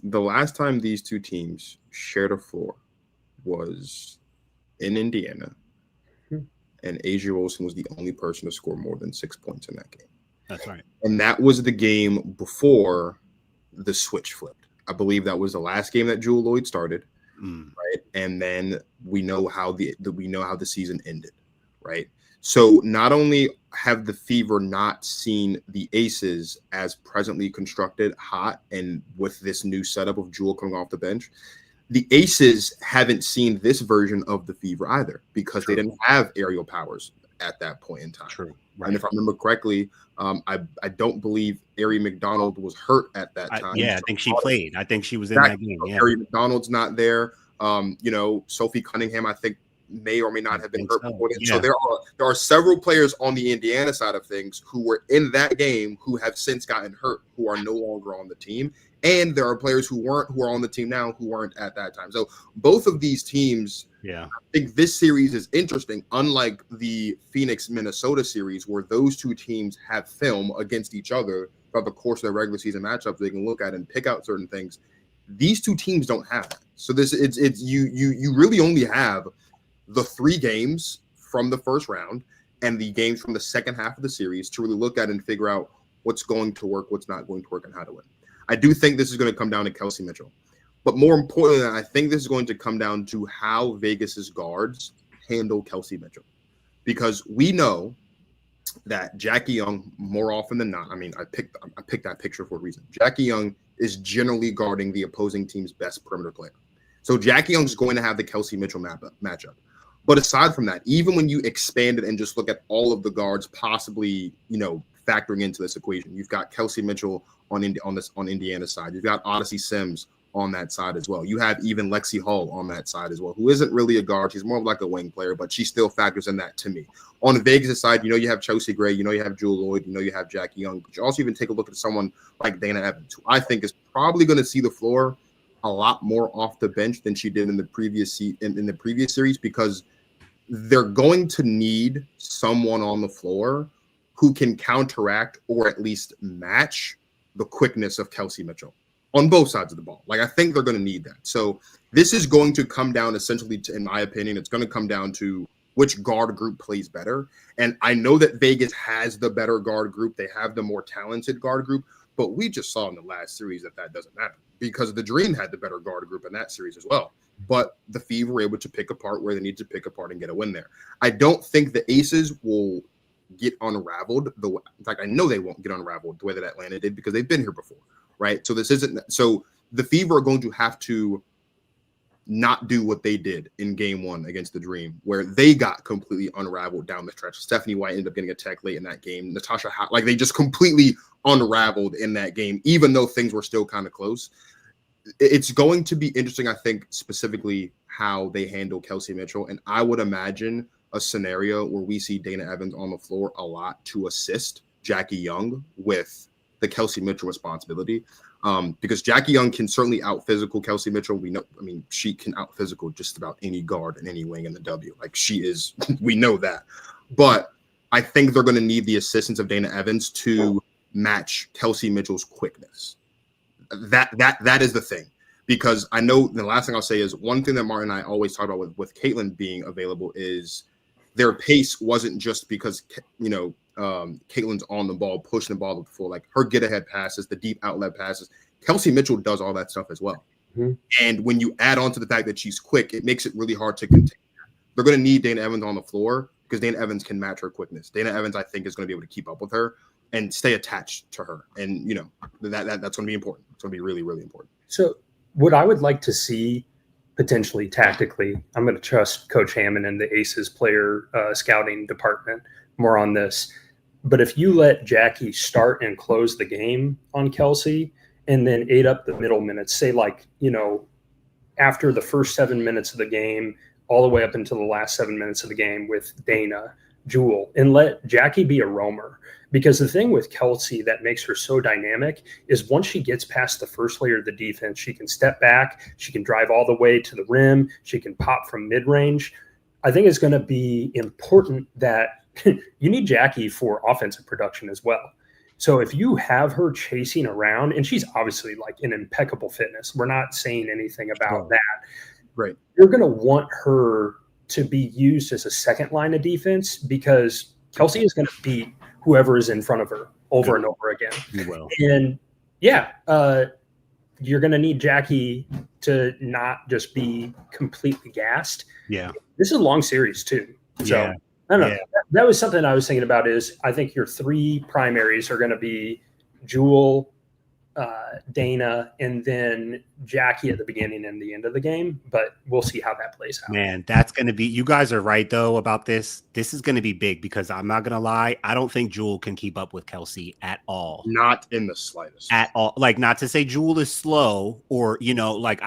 Speaker 1: the last time these two teams shared a floor was in Indiana, and Asia Wilson was the only person to score more than 6 points in that game.
Speaker 2: That's right.
Speaker 1: And that was the game before the switch flipped. I believe that was the last game that Jewel Lloyd started, right? And then we know how the season ended, right? So not only have the Fever not seen the Aces as presently constructed, hot, and with this new setup of Jewel coming off the bench, the Aces haven't seen this version of the Fever either, because they didn't have aerial powers at that point in time.
Speaker 2: True. Right.
Speaker 1: And if I remember correctly, I don't believe Ari McDonald was hurt at that time.
Speaker 2: I think she played. I think she was in that game. Yeah.
Speaker 1: Ari McDonald's not there. Sophie Cunningham, I think, may or may not have been hurt before that. So there are several players on the Indiana side of things who were in that game who have since gotten hurt, who are no longer on the team. And there are players who are on the team now who weren't at that time. So both of these teams, I think this series is interesting, unlike the Phoenix-Minnesota series, where those two teams have film against each other throughout the course of their regular season matchups they can look at and pick out certain things. These two teams don't have that. So you really only have the 3 games from the first round and the games from the second half of the series to really look at and figure out what's going to work, what's not going to work, and how to win. I do think this is going to come down to Kelsey Mitchell. But more importantly, I think this is going to come down to how Vegas's guards handle Kelsey Mitchell. Because we know that Jackie Young, more often than not, I picked that picture for a reason. Jackie Young is generally guarding the opposing team's best perimeter player. So Jackie Young's going to have the Kelsey Mitchell matchup. But aside from that, even when you expand it and just look at all of the guards possibly, factoring into this equation, you've got Kelsey Mitchell on Indiana's side. You've got Odyssey Sims on that side as well. You have even Lexi Hull on that side as well, who isn't really a guard. She's more of like a wing player, but she still factors in that to me. On Vegas' side, you have Chelsea Gray, you have Jewel Lloyd, you have Jackie Young, but you also even take a look at someone like Dana Evans, who I think is probably going to see the floor a lot more off the bench than she did in the previous series, because they're going to need someone on the floor who can counteract or at least match the quickness of Kelsey Mitchell on both sides of the ball. Like, I think they're going to need that. So this is going to come down essentially to, in my opinion, it's going to come down to which guard group plays better. And I know that Vegas has the better guard group. They have the more talented guard group, but we just saw in the last series that doesn't matter, because the Dream had the better guard group in that series as well. But the Fever were able to pick apart where they need to pick apart and get a win there. I don't think the Aces will get unraveled. In fact, I know they won't get unraveled the way that Atlanta did, because they've been here before, right? So so the Fever are going to have to not do what they did in game 1 against the Dream, where they got completely unraveled down the stretch. Stephanie White ended up getting a tech late in that game. Natasha, they just completely unraveled in that game, even though things were still kind of close. It's going to be interesting, I think, specifically how they handle Kelsey Mitchell. And I would imagine a scenario where we see Dana Evans on the floor a lot to assist Jackie Young with the Kelsey Mitchell responsibility. Because Jackie Young can certainly out-physical Kelsey Mitchell. We know, she can out-physical just about any guard and any wing in the W. Like, she is, we know that. But I think they're going to need the assistance of Dana Evans to match Kelsey Mitchell's quickness. That is the thing. Because I know the last thing I'll say is, one thing that Martin and I always talk about with Caitlin being available is their pace wasn't just because, Caitlin's on the ball, pushing the ball up the floor, like her get-ahead passes, the deep outlet passes. Kelsey Mitchell does all that stuff as well. Mm-hmm. And when you add on to the fact that she's quick, it makes it really hard to contain her. They're going to need Dana Evans on the floor, because Dana Evans can match her quickness. Dana Evans, I think, is going to be able to keep up with her and stay attached to her. And, that's going to be important. It's going to be really, really important.
Speaker 4: So what I would like to see potentially tactically, I'm going to trust Coach Hammond and the Aces player scouting department more on this. But if you let Jackie start and close the game on Kelsey and then ate up the middle minutes, say after the first 7 minutes of the game, all the way up until the last 7 minutes of the game with Dana, Jewel, and let Jackie be a roamer. Because the thing with Kelsey that makes her so dynamic is once she gets past the first layer of the defense, she can step back, she can drive all the way to the rim, she can pop from mid-range. I think it's going to be important that you need Jackie for offensive production as well. So if you have her chasing around, and she's obviously like in impeccable fitness, we're not saying anything about that.
Speaker 1: Right.
Speaker 4: You're going to want her to be used as a second line of defense because Kelsey is going to beat whoever is in front of her over and over again.
Speaker 2: You will.
Speaker 4: And you're going to need Jackie to not just be completely gassed.
Speaker 2: Yeah.
Speaker 4: This is a long series too. So
Speaker 2: Yeah.
Speaker 4: I don't know. That was something I was thinking about is I think your three primaries are going to be Jewel, Dana, and then Jackie at the beginning and the end of the game. But we'll see how that plays out.
Speaker 2: Man, that's going to be – you guys are right, though, about this. This is going to be big because I'm not going to lie. I don't think Jewel can keep up with Kelsey at all.
Speaker 1: Not in the slightest.
Speaker 2: At all. Like, not to say Jewel is slow or, you know, like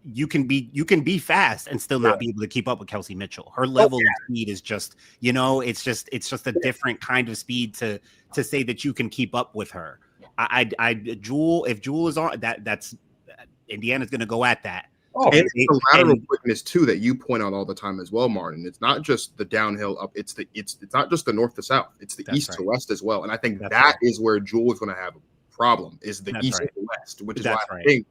Speaker 2: you can be fast and still not be able to keep up with Kelsey Mitchell. Her level of speed is just, you know, it's just a different kind of speed to say that you can keep up with her. Jewel, if Jewel is on that's Indiana's going to go at that.
Speaker 1: Oh, and it's the lateral quickness too that you point out all the time as well, Martin. It's not just the downhill up. It's not just the north to south. It's the east to west as well. And I think that is where Jewel is going to have a problem. Is the east to west, which is why I think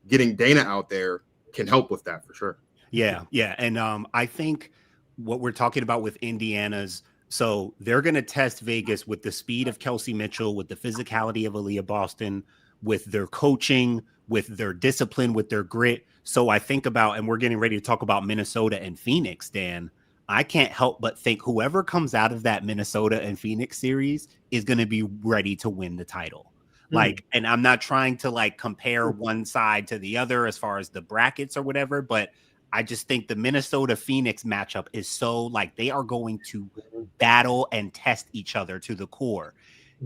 Speaker 1: getting Dana out there can help with that for sure.
Speaker 2: Yeah. And I think what we're talking about with Indiana's, so they're going to test Vegas with the speed of Kelsey Mitchell, with the physicality of Aaliyah Boston, with their coaching, with their discipline, with their grit. So I think about, and we're getting ready to talk about Minnesota and Phoenix, Dan. I can't help but think whoever comes out of that Minnesota and Phoenix series is going to be ready to win the title. Like, and I'm not trying to like compare one side to the other as far as the brackets or whatever, but I just think the Minnesota Phoenix matchup is so like they are going to battle and test each other to the core.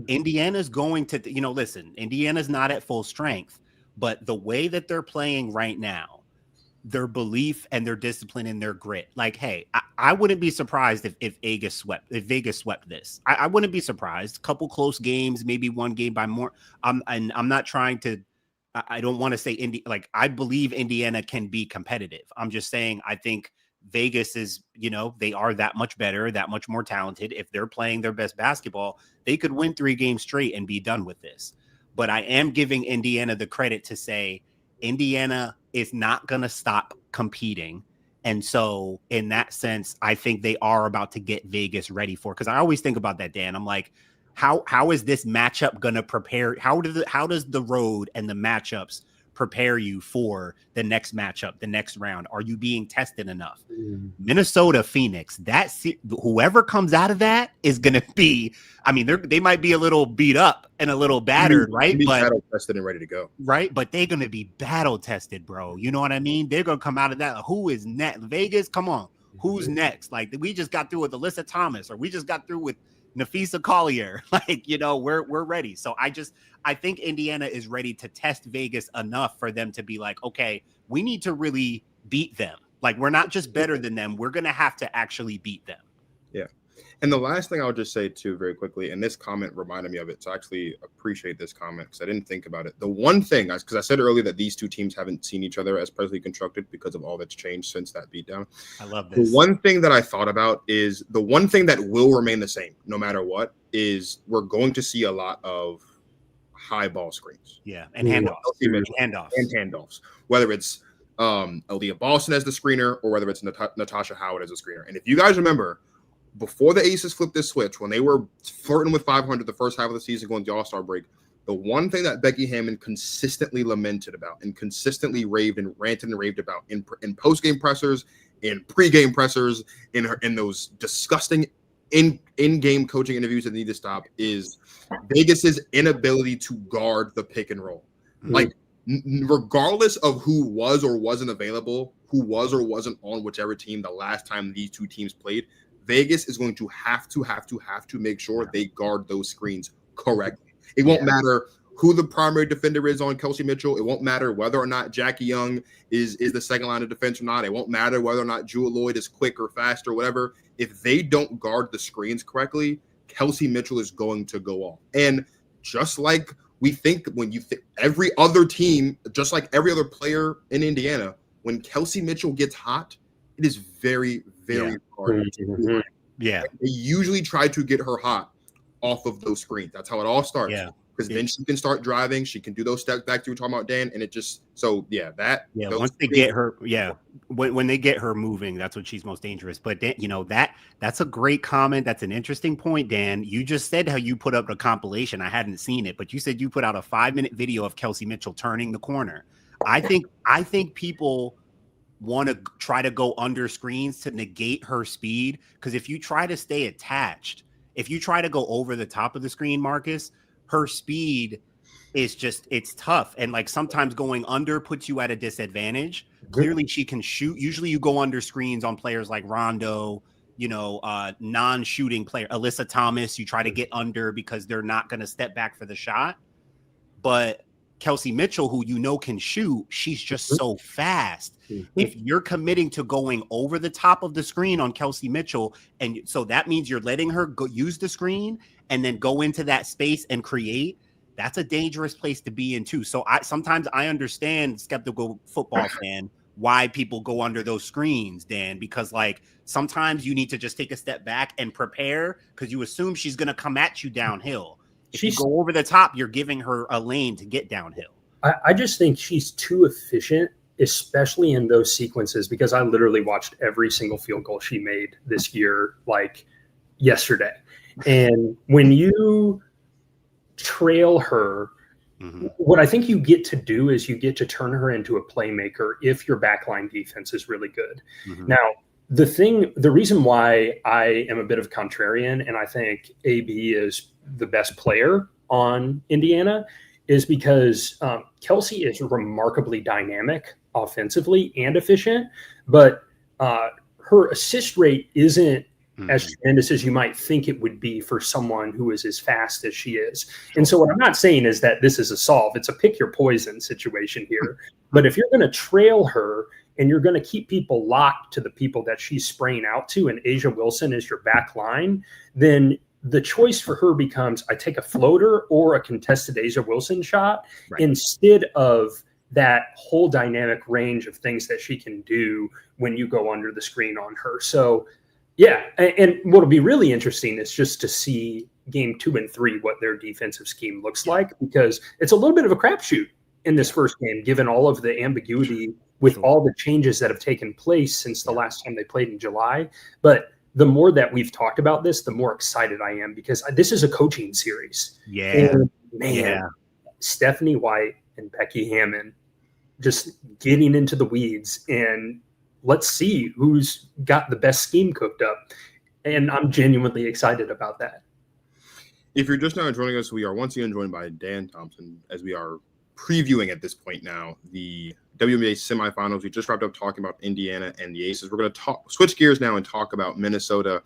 Speaker 2: Indiana's going to, you know, listen, Indiana's not at full strength, but the way that they're playing right now, their belief and their discipline and their grit. Like, hey, I wouldn't be surprised if Vegas swept this. I wouldn't be surprised. A couple close games, maybe one game by more. I'm not trying to. I don't want to say I believe Indiana can be competitive. I'm just saying I think Vegas is, you know, they are that much better, that much more talented. If they're playing their best basketball, they could win 3 games straight and be done with this. But I am giving Indiana the credit to say Indiana is not going to stop competing. And so in that sense, I think they are about to get Vegas ready for, because I always think about that, Dan. I'm like, how is this matchup going to prepare? How does the road and the matchups prepare you for the next matchup, the next round? Are you being tested enough? Minnesota, Phoenix, whoever comes out of that is going to be, I mean, they might be a little beat up and a little battered, right? But
Speaker 1: battle tested and ready to go.
Speaker 2: Right. But they're going to be battle tested, bro. You know what I mean? They're going to come out of that. Who is next? Vegas, come on. Who's next? Like, we just got through with Alyssa Thomas, or we just got through with Nafisa Collier. Like, you know, we're ready. So I think Indiana is ready to test Vegas enough for them to be like, okay, we need to really beat them. Like, we're not just better than them. We're going to have to actually beat them.
Speaker 1: Yeah. And the last thing I would just say too, very quickly, and this comment reminded me of it. So I actually appreciate this comment because I didn't think about it. The one thing, because I said earlier that these two teams haven't seen each other as presently constructed because of all that's changed since that beatdown.
Speaker 2: I love this.
Speaker 1: The one thing that I thought about is the one thing that will remain the same no matter what is we're going to see a lot of high ball screens.
Speaker 2: Yeah. And handoffs.
Speaker 1: Whether it's Aaliyah Boston as the screener or whether it's Natasha Howard as a screener. And if you guys remember, before the Aces flipped this switch, when they were flirting with 500 the first half of the season going to the All-Star break, the one thing that Becky Hammon consistently lamented about and consistently raved and ranted and raved about in post-game pressers, in pre-game pressers, in those disgusting in-game coaching interviews that need to stop is Vegas's inability to guard the pick and roll. Like, regardless of who was or wasn't available, who was or wasn't on whichever team the last time these two teams played, Vegas is going to have to make sure they guard those screens correctly. It won't matter who the primary defender is on Kelsey Mitchell. It won't matter whether or not Jackie Young is the second line of defense or not. It won't matter whether or not Jewel Lloyd is quick or fast or whatever. If they don't guard the screens correctly, Kelsey Mitchell is going to go off. And just like we think when you think every other team, just like every other player in Indiana, when Kelsey Mitchell gets hot, it is very, very hard.
Speaker 4: Mhm.
Speaker 2: Yeah.
Speaker 1: They usually try to get her hot off of those screens. That's how it all starts.
Speaker 2: Yeah.
Speaker 1: Because then she can start driving. She can do those steps back to you were talking about, Dan. And it just
Speaker 2: Once they get her, when they get her moving, that's when she's most dangerous. But Dan, that's a great comment. That's an interesting point, Dan. You just said how you put up a compilation. I hadn't seen it, but you said you put out a 5-minute video of Kelsey Mitchell turning the corner. I think people want to try to go under screens to negate her speed, because if you try to stay attached, if you try to go over the top of the screen, Marcus, her speed is just, it's tough. And like sometimes going under puts you at a disadvantage. Clearly she can shoot. Usually you go under screens on players like Rondo, non-shooting player, Alyssa Thomas, you try to get under because they're not going to step back for the shot. But Kelsey Mitchell, who can shoot, she's just so fast. If you're committing to going over the top of the screen on Kelsey Mitchell, and so that means you're letting her go use the screen and then go into that space and create, that's a dangerous place to be in too. So sometimes I understand, skeptical football fan, why people go under those screens, Dan, because like sometimes you need to just take a step back and prepare, because you assume she's going to come at you downhill. If you go over the top, you're giving her a lane to get downhill.
Speaker 4: I just think she's too efficient, especially in those sequences, because I literally watched every single field goal she made this year, like yesterday. And when you trail her, what I think you get to do is you get to turn her into a playmaker if your backline defense is really good. Now, the reason why I am a bit of contrarian and I think AB is the best player on Indiana is because Kelsey is remarkably dynamic offensively and efficient, but her assist rate isn't as tremendous as you might think it would be for someone who is as fast as she is. And so what I'm not saying is that this is a solve. It's a pick your poison situation here. But if you're going to trail her and you're going to keep people locked to the people that she's spraying out to, and Asia Wilson is your back line, then the choice for her becomes I take a floater or a contested Asia Wilson shot instead of that whole dynamic range of things that she can do when you go under the screen on her. So, yeah, and what'll be really interesting is just to see game 2 and 3 what their defensive scheme looks like, because it's a little bit of a crapshoot in this first game, given all of the ambiguity with all the changes that have taken place since the last time they played in July. But the more that we've talked about this, the more excited I am, because this is a coaching series. And, man, Stephanie White and Becky Hammond just getting into the weeds, and let's see who's got the best scheme cooked up. And I'm genuinely excited about that.
Speaker 1: If you're just now joining us, we are once again joined by Dan Thompson as we are previewing at this point now the WNBA semifinals. We just wrapped up talking about Indiana and the Aces. We're going to switch gears now and talk about Minnesota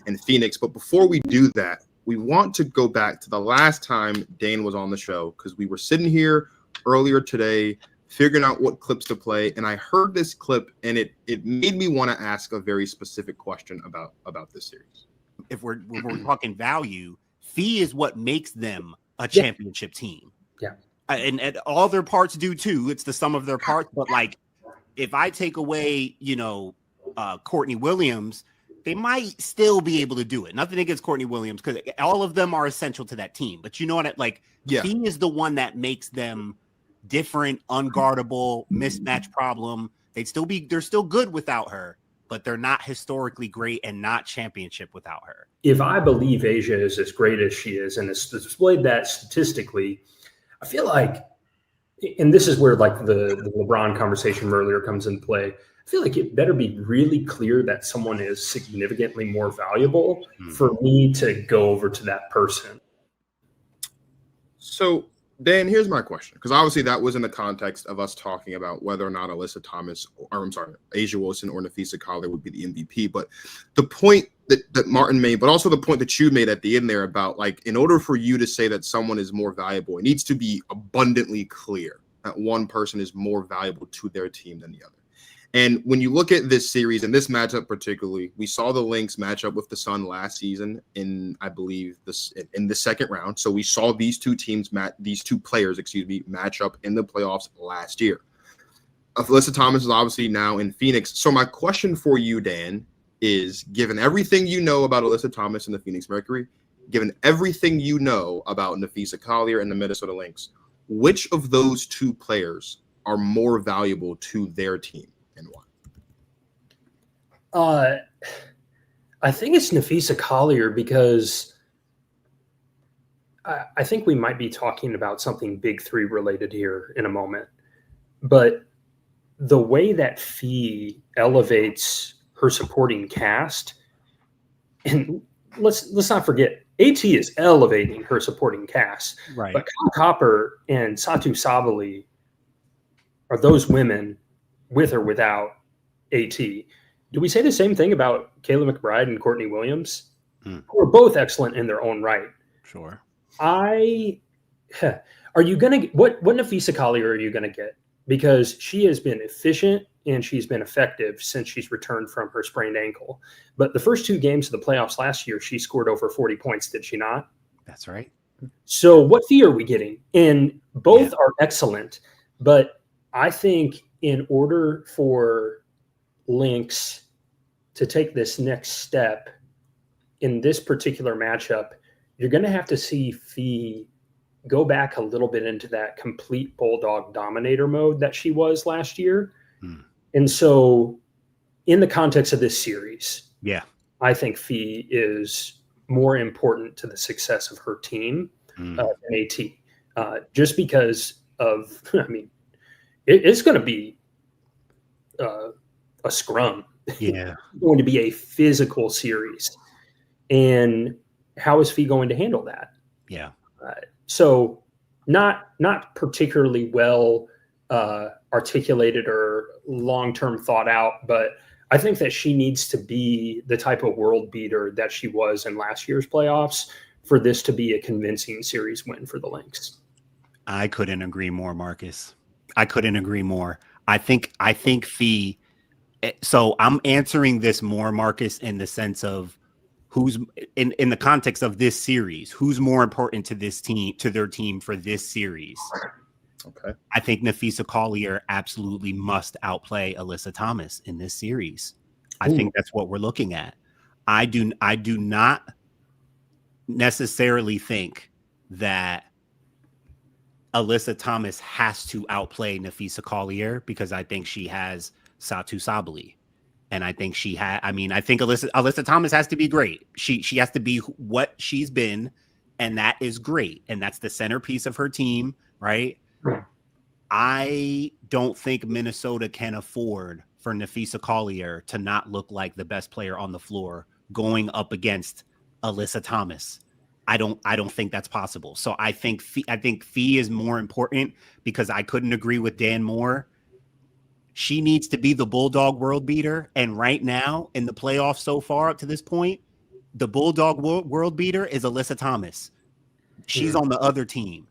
Speaker 1: and Phoenix. But before we do that, we want to go back to the last time Dan was on the show, because we were sitting here earlier today figuring out what clips to play, and I heard this clip, and it made me want to ask a very specific question about this series.
Speaker 2: If we're talking value, Phee is what makes them a championship team.
Speaker 4: Yeah.
Speaker 2: And all their parts do too. It's the sum of their parts. But like, if I take away, Courtney Williams, they might still be able to do it. Nothing against Courtney Williams, because all of them are essential to that team. But you know what? Phee is the one that makes them different, unguardable, mismatch problem. They're still good without her, but they're not historically great and not championship without her.
Speaker 4: If I believe Asia is as great as she is and has displayed that statistically, I feel like, and this is where like the LeBron conversation earlier comes into play, I feel like it better be really clear that someone is significantly more valuable for me to go over to that person.
Speaker 1: So, Dan, here's my question, because obviously that was in the context of us talking about whether or not Asia Wilson or Nafisa Collier would be the MVP. But the point that Martin made, but also the point that you made at the end there about, like, in order for you to say that someone is more valuable, it needs to be abundantly clear that one person is more valuable to their team than the other. And when you look at this series and this matchup particularly, we saw the Lynx match up with the Sun last season in, I believe, in the second round. So we saw these two players match up in the playoffs last year. Alyssa Thomas is obviously now in Phoenix. So my question for you, Dan, is given everything you know about Alyssa Thomas and the Phoenix Mercury, given everything you know about Napheesa Collier and the Minnesota Lynx, which of those two players are more valuable to their team and why?
Speaker 4: I think it's Napheesa Collier because I think we might be talking about something Big Three related here in a moment. But the way that Phee elevates her supporting cast, and let's not forget, AT is elevating her supporting cast.
Speaker 2: Right.
Speaker 4: But Kyle Copper and Satu Sabali are those women with or without AT. Do we say the same thing about Kayla McBride and Courtney Williams? Who are both excellent in their own right.
Speaker 2: Sure.
Speaker 4: Are you going to what Napheesa Collier are you going to get? Because she has been efficient and she's been effective since she's returned from her sprained ankle. But the first 2 games of the playoffs last year, she scored over 40 points, did she not?
Speaker 2: That's right.
Speaker 4: So what Phee are we getting? And both are excellent. But I think in order for Lynx to take this next step in this particular matchup, you're going to have to see Phee go back a little bit into that complete bulldog dominator mode that she was last year. And so in the context of this series, I think Phee is more important to the success of her team than AT. Just because of, I mean, it's going to be a scrum.
Speaker 2: Yeah.
Speaker 4: It's going to be a physical series. And how is Phee going to handle that?
Speaker 2: Yeah.
Speaker 4: So not particularly well articulated or long-term thought out, but I think that she needs to be the type of world beater that she was in last year's playoffs for this to be a convincing series win for the Lynx.
Speaker 2: I couldn't agree more, Marcus. I couldn't agree more. I think Phee. So I'm answering this more, Marcus, in the sense of who's in the context of this series, who's more important to this team, to their team for this series.
Speaker 1: Okay.
Speaker 2: I think Napheesa Collier absolutely must outplay Alyssa Thomas in this series. I think that's what we're looking at. I do not necessarily think that Alyssa Thomas has to outplay Napheesa Collier because I think she has Satu Sabali. And I think I think Alyssa Thomas has to be great. She has to be what she's been, and that is great. And that's the centerpiece of her team, right? I don't think Minnesota can afford for Napheesa Collier to not look like the best player on the floor going up against Alyssa Thomas. I don't think that's possible. So I think Phee is more important because I couldn't agree with Dan more. She needs to be the Bulldog world beater. And right now in the playoffs so far up to this point, the Bulldog world beater is Alyssa Thomas. She's on the other team.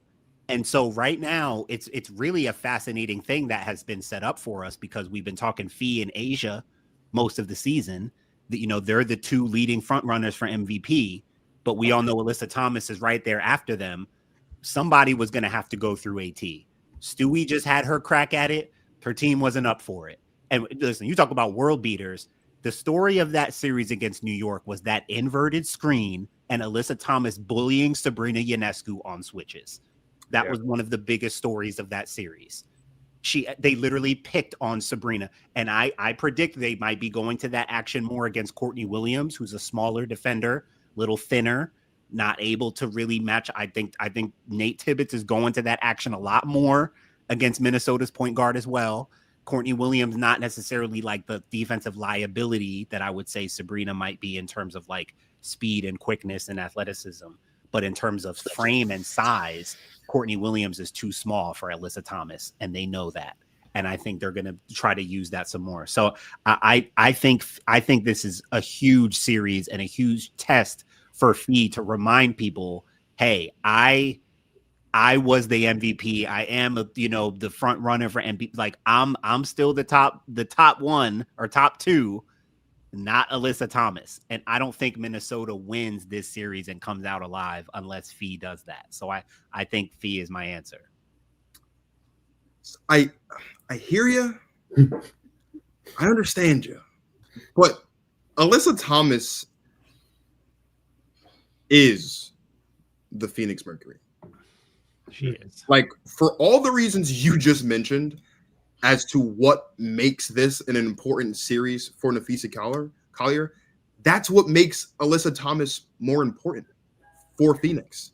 Speaker 2: And so right now it's really a fascinating thing that has been set up for us because we've been talking Phee in Asia most of the season. That, you know, they're the 2 leading front runners for MVP, but we all know Alyssa Thomas is right there after them. Somebody was going to have to go through AT. Stewie just had her crack at it. Her team wasn't up for it. And listen, you talk about world beaters. The story of that series against New York was that inverted screen and Alyssa Thomas bullying Sabrina Ionescu on switches. That was one of the biggest stories of that series. They literally picked on Sabrina. And I predict they might be going to that action more against Courtney Williams, who's a smaller defender, little thinner, not able to really match. I think Nate Tibbetts is going to that action a lot more against Minnesota's point guard as well. Courtney Williams, not necessarily like the defensive liability that I would say Sabrina might be in terms of like speed and quickness and athleticism. But in terms of frame and size, Courtney Williams is too small for Alyssa Thomas, and they know that. And I think they're going to try to use that some more. So I think this is a huge series and a huge test for Phee to remind people, hey, I was the MVP. I am, the front runner for MVP. Like I'm still the top 1 or top 2, not Alyssa Thomas. And I don't think Minnesota wins this series and comes out alive unless Phee does that. So I think Phee is my answer.
Speaker 1: I hear you, I understand you, but Alyssa Thomas is the Phoenix Mercury.
Speaker 2: She is.
Speaker 1: Like, for all the reasons you just mentioned as to what makes this an important series for Napheesa Collier, that's what makes Alyssa Thomas more important for Phoenix.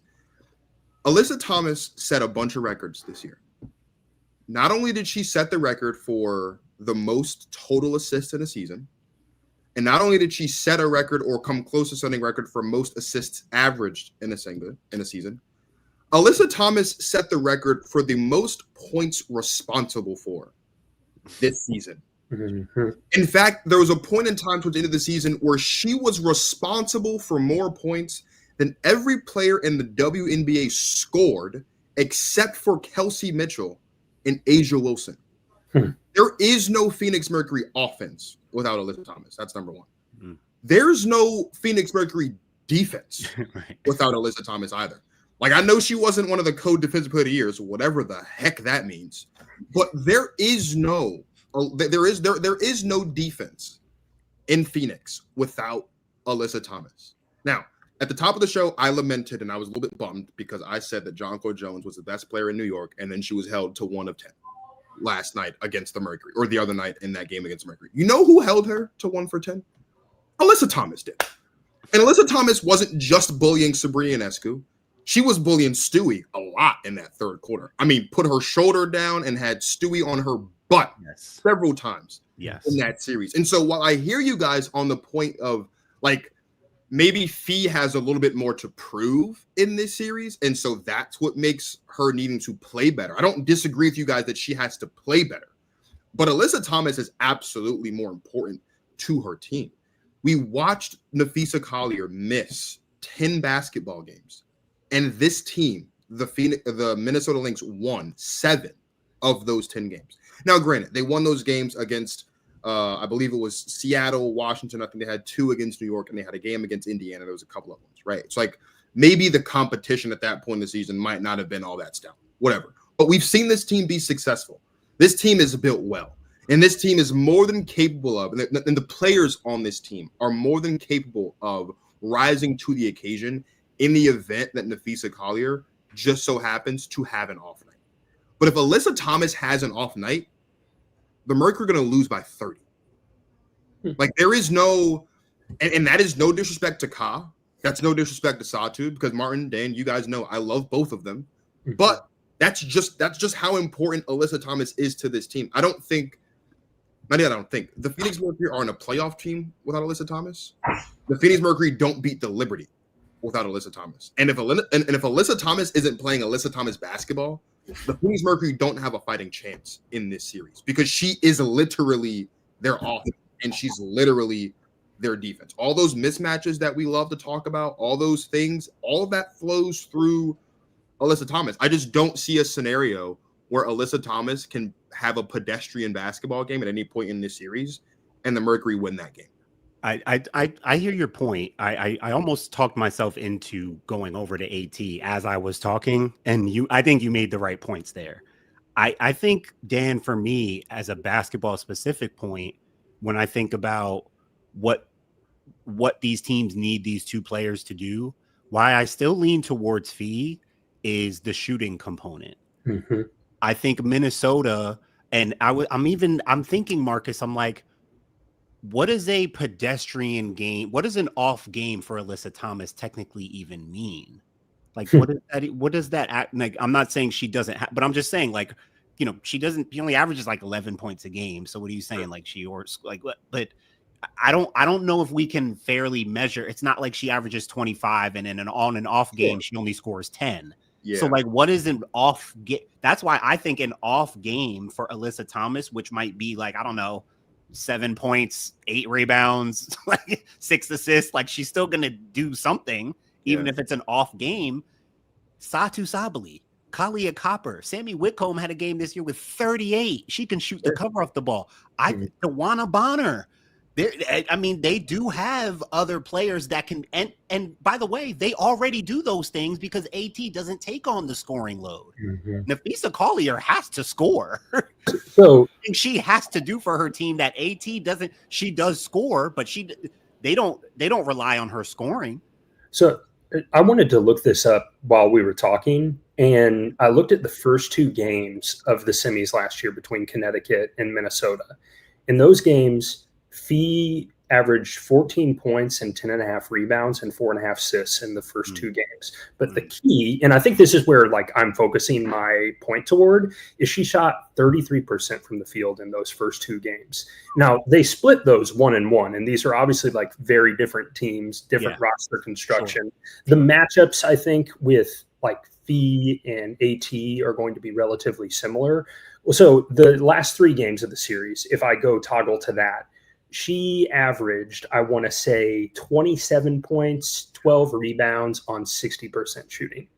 Speaker 1: Alyssa Thomas set a bunch of records this year. Not only did she set the record for the most total assists in a season, and not only did she set a record or come close to setting a record for most assists averaged in a season, Alyssa Thomas set the record for the most points responsible for this season.
Speaker 4: Mm-hmm.
Speaker 1: In fact, there was a point in time towards the end of the season where she was responsible for more points than every player in the WNBA scored except for Kelsey Mitchell and Asia Wilson. There is no Phoenix Mercury offense without Alyssa Thomas. That's number one.
Speaker 2: Mm.
Speaker 1: There's no Phoenix Mercury defense
Speaker 2: Right.
Speaker 1: without Alyssa Thomas either. Like, I know she wasn't one of the co-defensive player of the years, whatever the heck that means, but there is no defense in Phoenix without Alyssa Thomas. Now, at the top of the show, I lamented and I was a little bit bummed because I said that Jonquel Jones was the best player in New York, and then she was held to 1 of 10 last night against the Mercury, or the other night in that game against the Mercury. You know who held her to 1 for 10? Alyssa Thomas did. And Alyssa Thomas wasn't just bullying Sabrina Ionescu. She was bullying Stewie a lot in that third quarter. I mean, put her shoulder down and had Stewie on her butt several times in that series. And so while I hear you guys on the point of, like, maybe Phee has a little bit more to prove in this series, and so that's what makes her needing to play better. I don't disagree with you guys that she has to play better, but Alyssa Thomas is absolutely more important to her team. We watched Napheesa Collier miss 10 basketball games, and this team, the Minnesota Lynx, won 7 of those 10 games. Now, granted, they won those games against I believe it was Seattle, Washington. I think they had 2 against New York, and they had a game against Indiana. There was a couple of ones, right? It's like maybe the competition at that point in the season might not have been all that stout, whatever. But we've seen this team be successful. This team is built well, and this team is more than capable of, and the players on this team are more than capable of rising to the occasion in the event that Napheesa Collier just so happens to have an off night. But if Alyssa Thomas has an off night, the Mercury are going to lose by 30. Like, there is no, and that is no disrespect to Ka. That's no disrespect to Satu, because Martin, Dan, you guys know I love both of them. But that's just how important Alyssa Thomas is to this team. The Phoenix Mercury aren't a playoff team without Alyssa Thomas. The Phoenix Mercury don't beat the Liberty without Alyssa Thomas. And if Alyssa Thomas isn't playing Alyssa Thomas basketball, the Phoenix Mercury don't have a fighting chance in this series, because she is literally their offense and she's literally their defense. All those mismatches that we love to talk about, all those things, all of that flows through Alyssa Thomas. I just don't see a scenario where Alyssa Thomas can have a pedestrian basketball game at any point in this series and the Mercury win that game.
Speaker 2: I hear your point. I almost talked myself into going over to AT as I was talking, and I think you made the right points there. I think, Dan, for me, as a basketball specific point, when I think about what these teams need these 2 players to do, why I still lean towards Phee is the shooting component.
Speaker 4: Mm-hmm.
Speaker 2: I think Minnesota, and I'm thinking, Marcus, I'm like, what is a pedestrian game? What does an off game for Alyssa Thomas technically even mean? Like, what does that act like? I'm not saying she doesn't have, but I'm just saying, like, you know, she only averages like 11 points a game. So what are you saying? Like, but I don't know if we can fairly measure. It's not like she averages 25 and in an on and off game, she only scores 10. Yeah. So like, what is an off game? That's why I think an off game for Alyssa Thomas, which might be like, I don't know, 7 points, 8 rebounds, like 6 assists. Like, she's still going to do something, even if it's an off game. Satu Sabali, Kalia Copper, Sammy Whitcomb had a game this year with 38. She can shoot the cover off the ball. Dewana Bonner, I mean, they do have other players that can, and by the way, they already do those things because AT doesn't take on the scoring load. Napheesa Collier has to score.
Speaker 4: So
Speaker 2: and she has to do for her team that AT doesn't. She does score, but they don't rely on her scoring.
Speaker 4: So I wanted to look this up while we were talking, and I looked at the first 2 games of the semis last year between Connecticut and Minnesota. In those games, Phee averaged 14 points and 10.5 rebounds and 4.5 assists in the first 2 games. But the key, and I think this is where like I'm focusing my point toward, is she shot 33% from the field in those first 2 games. Now they split those 1-1, and these are obviously like very different teams, different roster construction. Sure. The matchups, I think, with like Phee and AT are going to be relatively similar. So the last 3 games of the series, if I go toggle to that, she averaged, I want to say, 27 points, 12 rebounds on 60% shooting.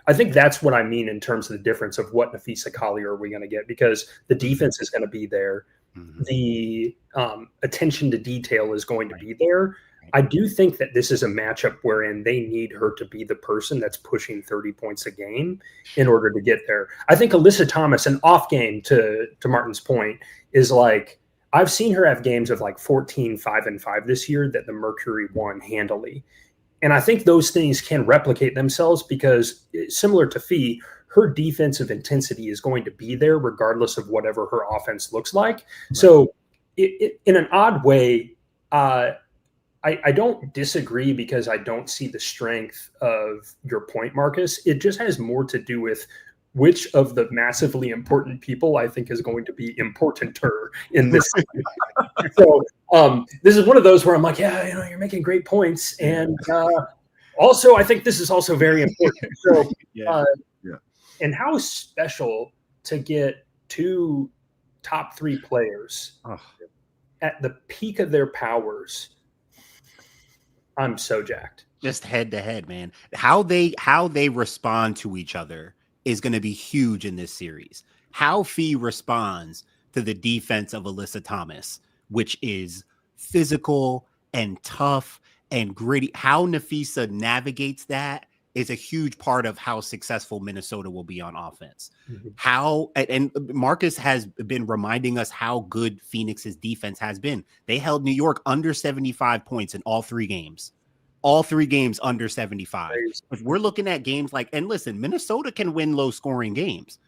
Speaker 4: I think that's what I mean in terms of the difference of what Napheesa Collier are we going to get, because the defense is going to be there. The attention to detail is going to be there. I do think that this is a matchup wherein they need her to be the person that's pushing 30 points a game in order to get there. I think Alyssa Thomas, an off game, to Martin's point, is like, I've seen her have games of like 14, 5 and 5 this year that the Mercury won handily. And I think those things can replicate themselves because, similar to Phee, her defensive intensity is going to be there regardless of whatever her offense looks like. Right. So in an odd way, I don't disagree because I don't see the strength of your point, Marcus. It just has more to do with which of the massively important people I think is going to be importanter in this. So this is one of those where I'm like, yeah, you're making great points. And also, I think this is also very important. So, and how special to get 2 top 3 players at the peak of their powers. I'm so jacked.
Speaker 2: Just head to head, man. How they respond to each other is going to be huge in this series. How Phee responds to the defense of Alyssa Thomas, which is physical and tough and gritty. How Napheesa navigates that is a huge part of how successful Minnesota will be on offense. And Marcus has been reminding us how good Phoenix's defense has been. They held New York under 75 points in all 3 games. All 3 games under 75. If we're looking at games like, and listen, Minnesota can win low scoring games.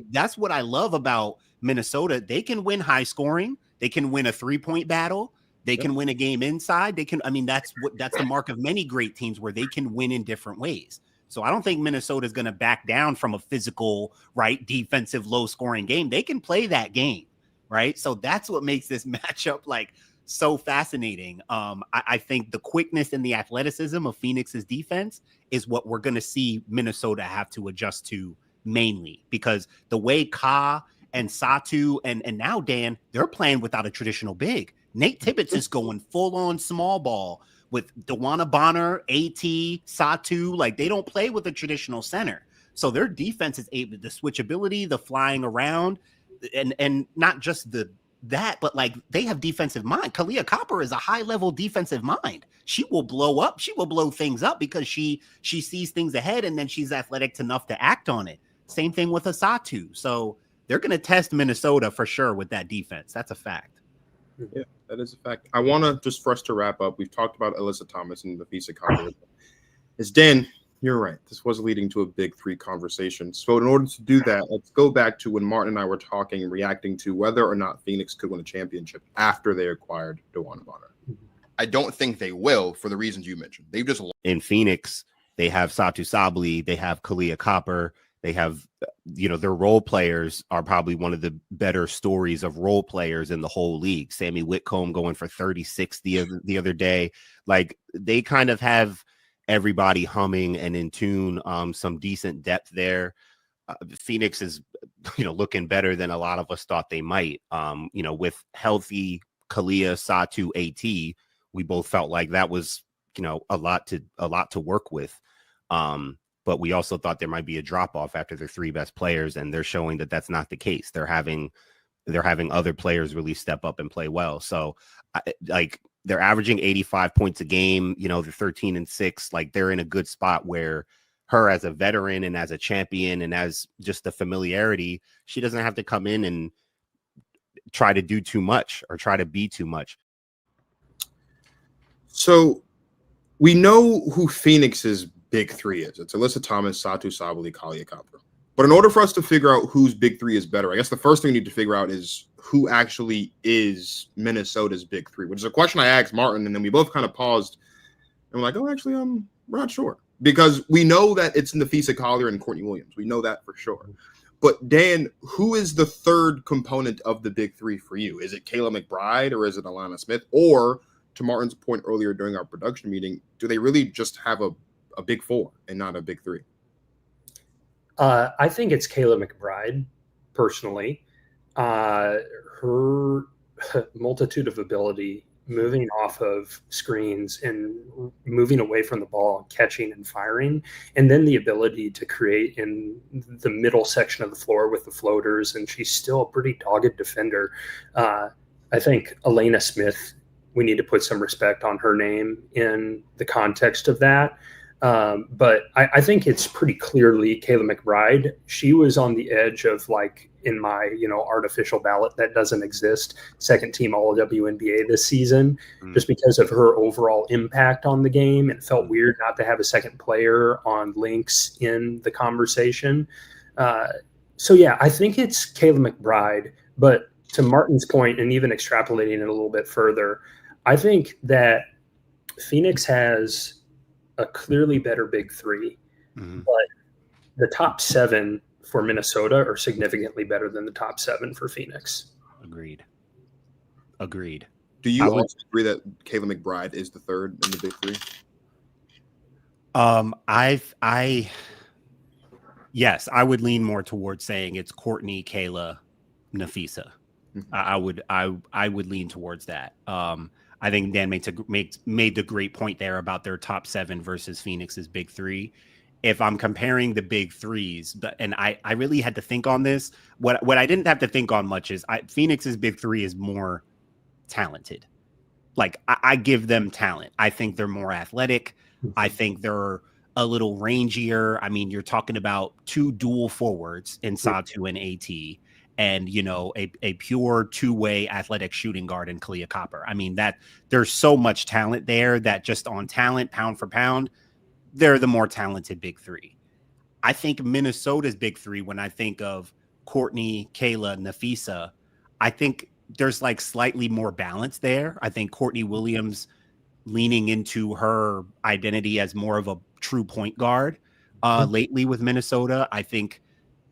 Speaker 2: That's what I love about Minnesota. They can win high scoring. They can win a 3-point battle. They can win a game inside. That's the mark of many great teams, where they can win in different ways. So I don't think Minnesota is going to back down from a physical, defensive, low scoring game. They can play that game, right? So that's what makes this matchup like so fascinating. I think the quickness and the athleticism of Phoenix's defense is what we're going to see Minnesota have to adjust to mainly, because the way Ka and Satu and now Dan, they're playing without a traditional big. Nate Tibbetts is going full on small ball with DeWanna Bonner, AT, Satu. Like, they don't play with a traditional center. So their defense is able, the switchability, the flying around, and not just that, but like, they have defensive mind. Kahleah Copper is a high level defensive mind. She will blow up. She will blow things up because she sees things ahead, and then she's athletic enough to act on it. Same thing with Asatu. So they're going to test Minnesota for sure with that defense. That's a fact.
Speaker 1: Yeah, that is a fact. I want to, just for us to wrap up, we've talked about Alyssa Thomas and Napheesa Collier. It's Dan, you're right. This was leading to a big 3 conversation. So in order to do that, let's go back to when Martin and I were talking and reacting to whether or not Phoenix could win a championship after they acquired DeWanna Bonner. I don't think they will, for the reasons you mentioned. They've just
Speaker 2: in Phoenix, they have Satu Sabli, they have Kahleah Copper, they have, their role players are probably one of the better stories of role players in the whole league. Sammy Whitcomb going for 36 the other day. Like, they kind of have everybody humming and in tune. Some decent depth there. Phoenix is, looking better than a lot of us thought they might. With healthy Kahleah, Satu, AT, we both felt like that was, a lot to work with. But we also thought there might be a drop off after their 3 best players, and they're showing that that's not the case. They're having they're having other players really step up and play well. So they're averaging 85 points a game. You know, they're 13-6. Like, they're in a good spot where her as a veteran and as a champion and as just the familiarity, she doesn't have to come in and try to do too much or try to be too much.
Speaker 1: So we know who Phoenix's big three is. It's Alyssa Thomas, Satu Sabally, Kalia Copper. But in order for us to figure out whose big three is better, I guess the first thing we need to figure out is who actually is Minnesota's big three, which is a question I asked Martin, and then we both kind of paused and we're like, oh, actually, we're not sure. Because we know that it's Napheesa Collier and Courtney Williams. We know that for sure. But Dan, who is the third component of the big three for you? Is it Kayla McBride or is it Alana Smith? Or, to Martin's point earlier during our production meeting, do they really just have a big four and not a big three?
Speaker 4: I think it's Kayla McBride, personally. Her multitude of ability, moving off of screens and moving away from the ball, catching and firing, and then the ability to create in the middle section of the floor with the floaters, and she's still a pretty dogged defender. I think Elena Smith, we need to put some respect on her name in the context of that. But I think it's pretty clearly Kayla McBride. She was on the edge of, like, in my, artificial ballot that doesn't exist, second team all WNBA this season, just because of her overall impact on the game. It felt weird not to have a second player on Lynx in the conversation. So yeah, I think it's Kayla McBride, but to Martin's point, and even extrapolating it a little bit further, I think that Phoenix has a clearly better big three, but the top seven for Minnesota are significantly better than the top seven for Phoenix.
Speaker 2: Agreed.
Speaker 1: Do you also agree that Kayla McBride is the third in the big three?
Speaker 2: Yes, I would lean more towards saying it's Courtney, Kayla, Napheesa. I would lean towards that. I think Dan made the great point there about their top seven versus Phoenix's big three. If I'm comparing the big threes, and I really had to think on this, what I didn't have to think on much is Phoenix's big three is more talented. Like, I give them talent. I think they're more athletic. I think they're a little rangier. I mean, you're talking about two dual forwards in Satu and AT, and a pure two-way athletic shooting guard in Kalia Copper. I mean, that there's so much talent there that just on talent, pound for pound, they're the more talented big three. I think Minnesota's big three, when I think of Courtney, Kayla, Napheesa, I think there's like slightly more balance there. I think Courtney Williams leaning into her identity as more of a true point guard lately with Minnesota, I think.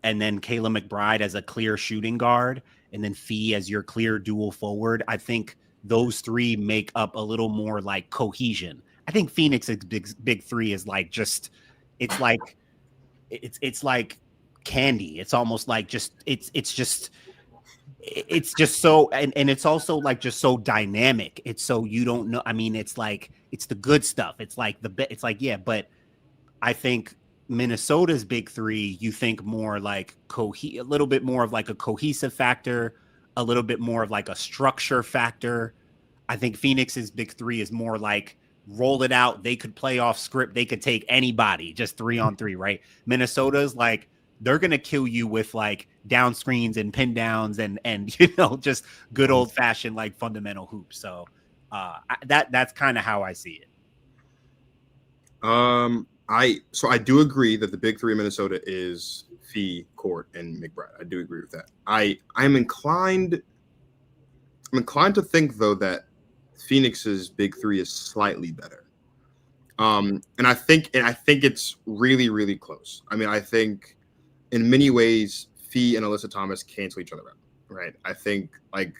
Speaker 2: And then Kayla McBride as a clear shooting guard, and then Phee as your clear dual forward. I think those three make up a little more like cohesion. I think Phoenix's big three is like just, it's like candy. It's almost like just it's just so, and it's also like just so dynamic. It's so, you don't know. I mean, it's like, it's the good stuff. It's like yeah, but I think Minnesota's big three, you think more like a little bit more of like a cohesive factor, a little bit more of like a structure factor. I think Phoenix's big three is more like roll it out. They could play off script. They could take anybody, just 3-on-3, right? Minnesota's like, they're going to kill you with like down screens and pin downs and just good old fashioned like fundamental hoops. So that's kind of how I see it.
Speaker 1: I do agree that the big three in Minnesota is Phee, Court, and McBride. I do agree with that. I'm inclined to think though that Phoenix's big three is slightly better. And I think it's really, really close. I mean, I think in many ways Phee and Alyssa Thomas cancel each other out, right? I think like,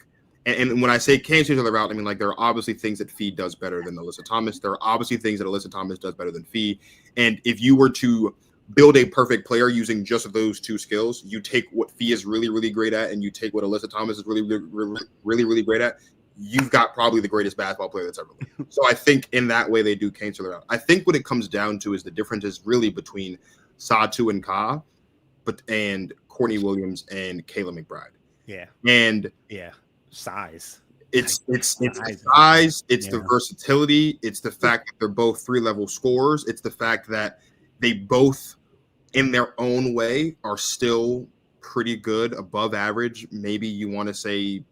Speaker 1: and when I say cancel each other out, I mean like there are obviously things that Phee does better than Alyssa Thomas. There are obviously things that Alyssa Thomas does better than Phee. And if you were to build a perfect player using just those two skills, you take what Phee is really, really great at, and you take what Alyssa Thomas is really, really, really great at. You've got probably the greatest basketball player that's ever lived. So I think in that way they do cancel it out. I think what it comes down to is the difference is really between Satu and Ka, and Courtney Williams and Kayla McBride.
Speaker 2: Yeah.
Speaker 1: And
Speaker 2: Size.
Speaker 1: It's the size, it's the versatility, it's the fact that they're both 3-level scorers, it's the fact that they both, in their own way, are still pretty good, above average. Maybe you want to say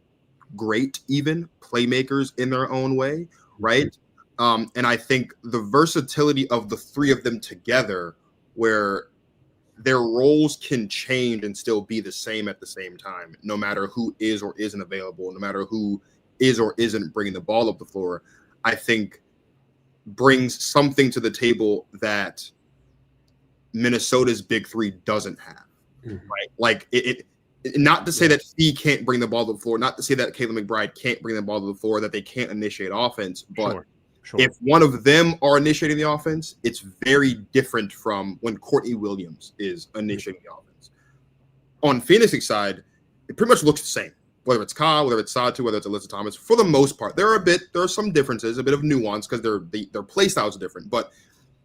Speaker 1: great, even playmakers in their own way, right? And I think the versatility of the three of them together, where their roles can change and still be the same at the same time, no matter who is or isn't available, no matter who is or isn't bringing the ball up the floor, I think brings something to the table that Minnesota's big three doesn't have, right? Like it not to say that Phee can't bring the ball to the floor, not to say that Kayla McBride can't bring the ball to the floor, that they can't initiate offense, but if one of them are initiating the offense, it's very different from when Courtney Williams is initiating the offense. On Phoenix's side, it pretty much looks the same, whether it's Kyle, whether it's Satu, whether it's Alyssa Thomas. For the most part, there are some differences, a bit of nuance because their play styles are different, but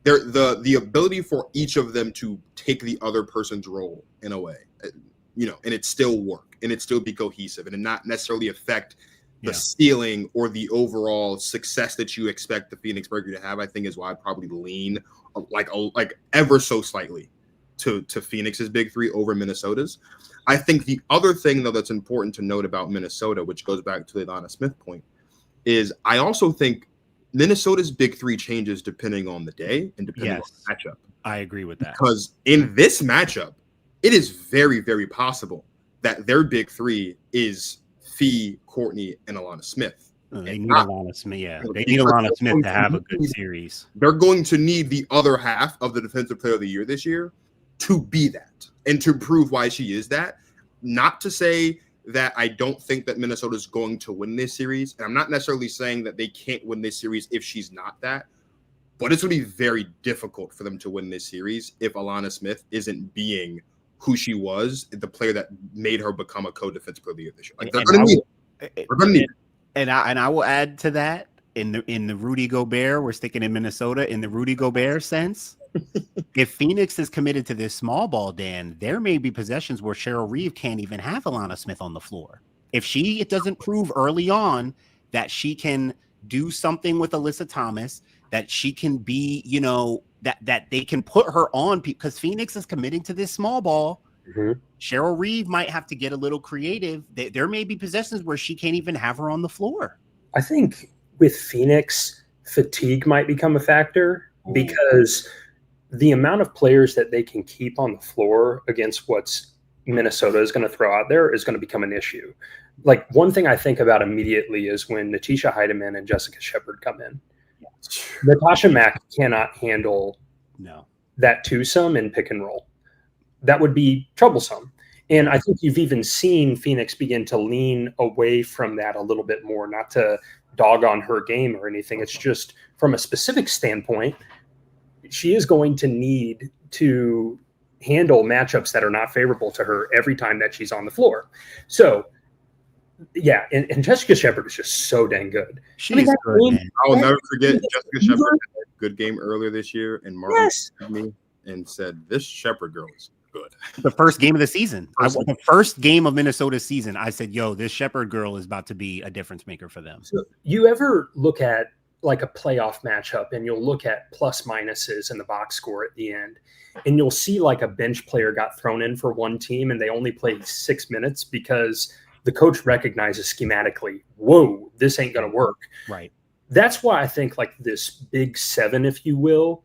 Speaker 1: the ability for each of them to take the other person's role in a way, and it still work and it still be cohesive and not necessarily affect the ceiling or the overall success that you expect the Phoenix Mercury to have, I think is why I'd probably lean like ever so slightly to Phoenix's big three over Minnesota's. I think the other thing, though, that's important to note about Minnesota, which goes back to the Alana Smith point, is I also think Minnesota's big three changes depending on the day and depending on the matchup.
Speaker 2: I agree with that.
Speaker 1: Because in this matchup, it is very, very possible that their big three is Phee, Courtney, and Alana Smith.
Speaker 2: They need Alana Smith. Yeah, they need Alana Smith to have a good series.
Speaker 1: They're going to need the other half of the Defensive Player of the Year this year to be that and to prove why she is that. Not to say that I don't think that Minnesota is going to win this series, and I'm not necessarily saying that they can't win this series if she's not that, but it's going to be very difficult for them to win this series if Alana Smith isn't being who she was, the player that made her become a co-defensive player of the year this year. Like they're going to need it.
Speaker 2: And I will add to that in the Rudy Gobert, we're sticking in Minnesota in the Rudy Gobert sense. If Phoenix is committed to this small ball, Dan, there may be possessions where Cheryl Reeve can't even have Alana Smith on the floor. If it doesn't prove early on that she can do something with Alyssa Thomas, that she can be, that they can put her on, because Phoenix is committing to this small ball. Cheryl Reeve might have to get a little creative. There may be possessions where she can't even have her on the floor.
Speaker 4: I think with Phoenix, fatigue might become a factor because the amount of players that they can keep on the floor against what's Minnesota is going to throw out there is going to become an issue. Like one thing I think about immediately is when Natisha Heidemann and Jessica Shepard come in. Natasha Mack cannot handle that twosome and pick and roll. That would be troublesome. And I think you've even seen Phoenix begin to lean away from that a little bit more, not to dog on her game or anything. It's just from a specific standpoint, she is going to need to handle matchups that are not favorable to her every time that she's on the floor. So, yeah, and Jessica Shepard is just so dang good.
Speaker 2: She's good, man.
Speaker 1: I'll never forget Jessica Shepard had a good game earlier this year, and Martin called me and said, "This Shepard girl is good."
Speaker 2: The first game of the season. The first game of Minnesota's season, I said, yo, this Shepard girl is about to be a difference maker for them.
Speaker 4: So you ever look at like a playoff matchup and you'll look at plus minuses in the box score at the end, and you'll see like a bench player got thrown in for one team and they only played 6 minutes because the coach recognizes schematically, whoa, this ain't going to work.
Speaker 2: Right.
Speaker 4: That's why I think like this big seven, if you will,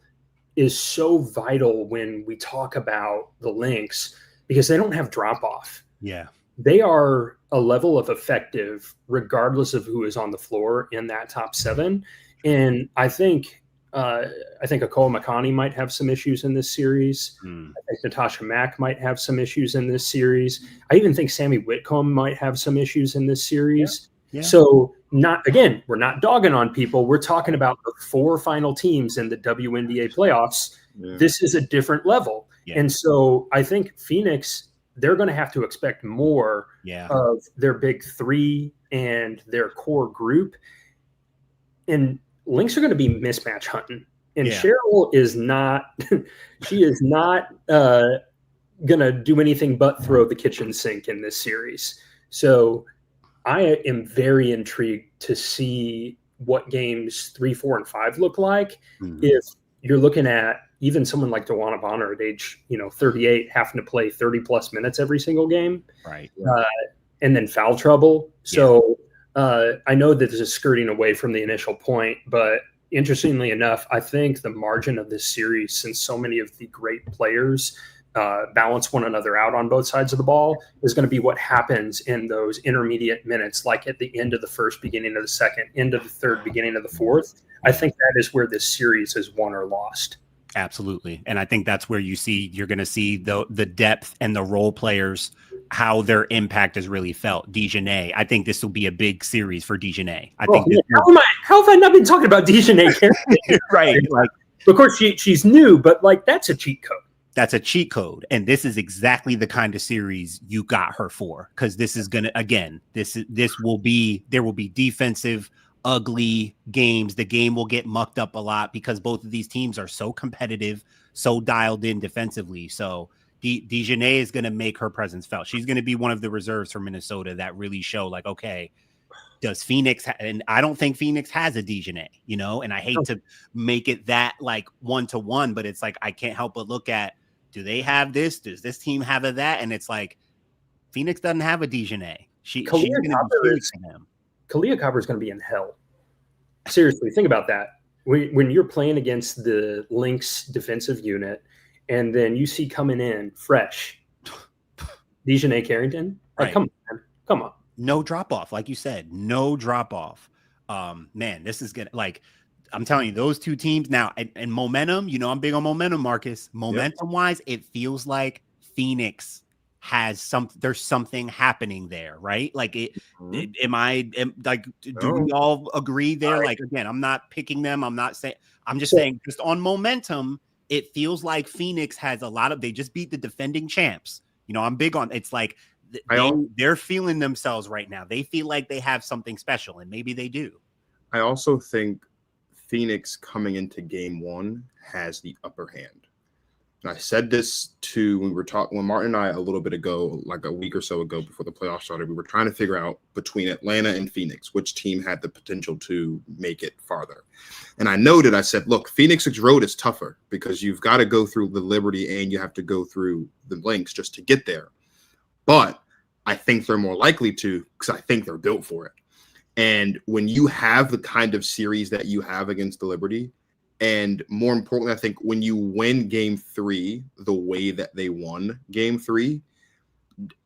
Speaker 4: is so vital when we talk about the Lynx, because they don't have drop off.
Speaker 2: Yeah.
Speaker 4: They are a level of effective regardless of who is on the floor in that top seven. And I think Akoa Makani might have some issues in this series. I think Natasha Mack might have some issues in this series. I even think Sammy Whitcomb might have some issues in this series. Yeah. So we're not dogging on people. We're talking about the 4 final teams in the WNBA playoffs. Yeah. This is a different level. Yeah. And so I think Phoenix, they're going to have to expect more of their big three and their core group. And Lynx are going to be mismatch hunting. And Cheryl is not – she is not going to do anything but throw the kitchen sink in this series. So I am very intrigued to see what games 3, 4, and 5 look like. If you're looking at even someone like DeWanna Bonner at age 38 having to play 30 plus minutes every single game,
Speaker 2: right?
Speaker 4: And then foul trouble. So I know that this is skirting away from the initial point, but interestingly enough, I think the margin of this series, since so many of the great players balance one another out on both sides of the ball, is going to be what happens in those intermediate minutes, like at the end of the first, beginning of the second, end of the third, beginning of the fourth. I think that is where this series is won or lost.
Speaker 2: Absolutely. And I think that's where you're going to see the depth and the role players, how their impact is really felt. Dejanay, I think this will be a big series for Dejanay.
Speaker 4: How have I not been talking about Dejanay?
Speaker 2: Right.
Speaker 4: Like, of course, she's new, but like that's a cheat code.
Speaker 2: That's a cheat code. And this is exactly the kind of series you got her for. Because this is going to, again, there will be defensive, ugly games. The game will get mucked up a lot because both of these teams are so competitive, so dialed in defensively. So Dejanay is going to make her presence felt. She's going to be one of the reserves for Minnesota that really show like, okay, does Phoenix and I don't think Phoenix has a Dejanay, and I hate to make it that like 1-to-1, but it's like, I can't help but look at, do they have this? Does this team have that? And it's like, Phoenix doesn't have a Dejanay. She's going to be huge for them.
Speaker 4: Kalia Copper is going to be in hell. Seriously, think about that. When you're playing against the Lynx defensive unit, and then you see coming in fresh Dejanay Carrington, like,
Speaker 2: right.
Speaker 4: Come on.
Speaker 2: No drop off, like you said, no drop off. Man, this is gonna like. I'm telling you, those two teams now and momentum. I'm big on momentum, Marcus. Momentum wise, it feels like Phoenix has there's something happening there, right? Like do we all agree there? Like, again, I'm not picking them. I'm just saying just on momentum, it feels like Phoenix has a lot of, they just beat the defending champs. I'm big on, it's like they're feeling themselves right now. They feel like they have something special, and maybe they do.
Speaker 1: I also think Phoenix coming into game one has the upper hand. And I said this when Martin and I a little bit ago, like a week or so ago before the playoffs started, we were trying to figure out between Atlanta and Phoenix, which team had the potential to make it farther. And I said, look, Phoenix's road is tougher because you've got to go through the Liberty and you have to go through the Lynx just to get there. But I think they're more likely to, because I think they're built for it. And when you have the kind of series that you have against the Liberty, and more importantly, I think when you win game 3 the way that they won game 3,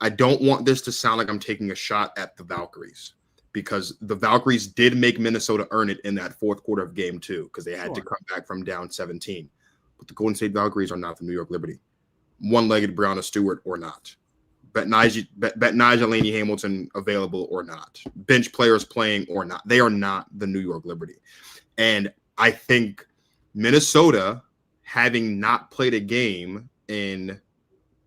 Speaker 1: I don't want this to sound like I'm taking a shot at the Valkyries, because the Valkyries did make Minnesota earn it in that fourth quarter of game 2 because they had to come back from down 17. But the Golden State Valkyries are not the New York Liberty. One-legged Breonna Stewart or not. Bet Nigel Laney Hamilton available or not. Bench players playing or not. They are not the New York Liberty. And I think Minnesota, having not played a game in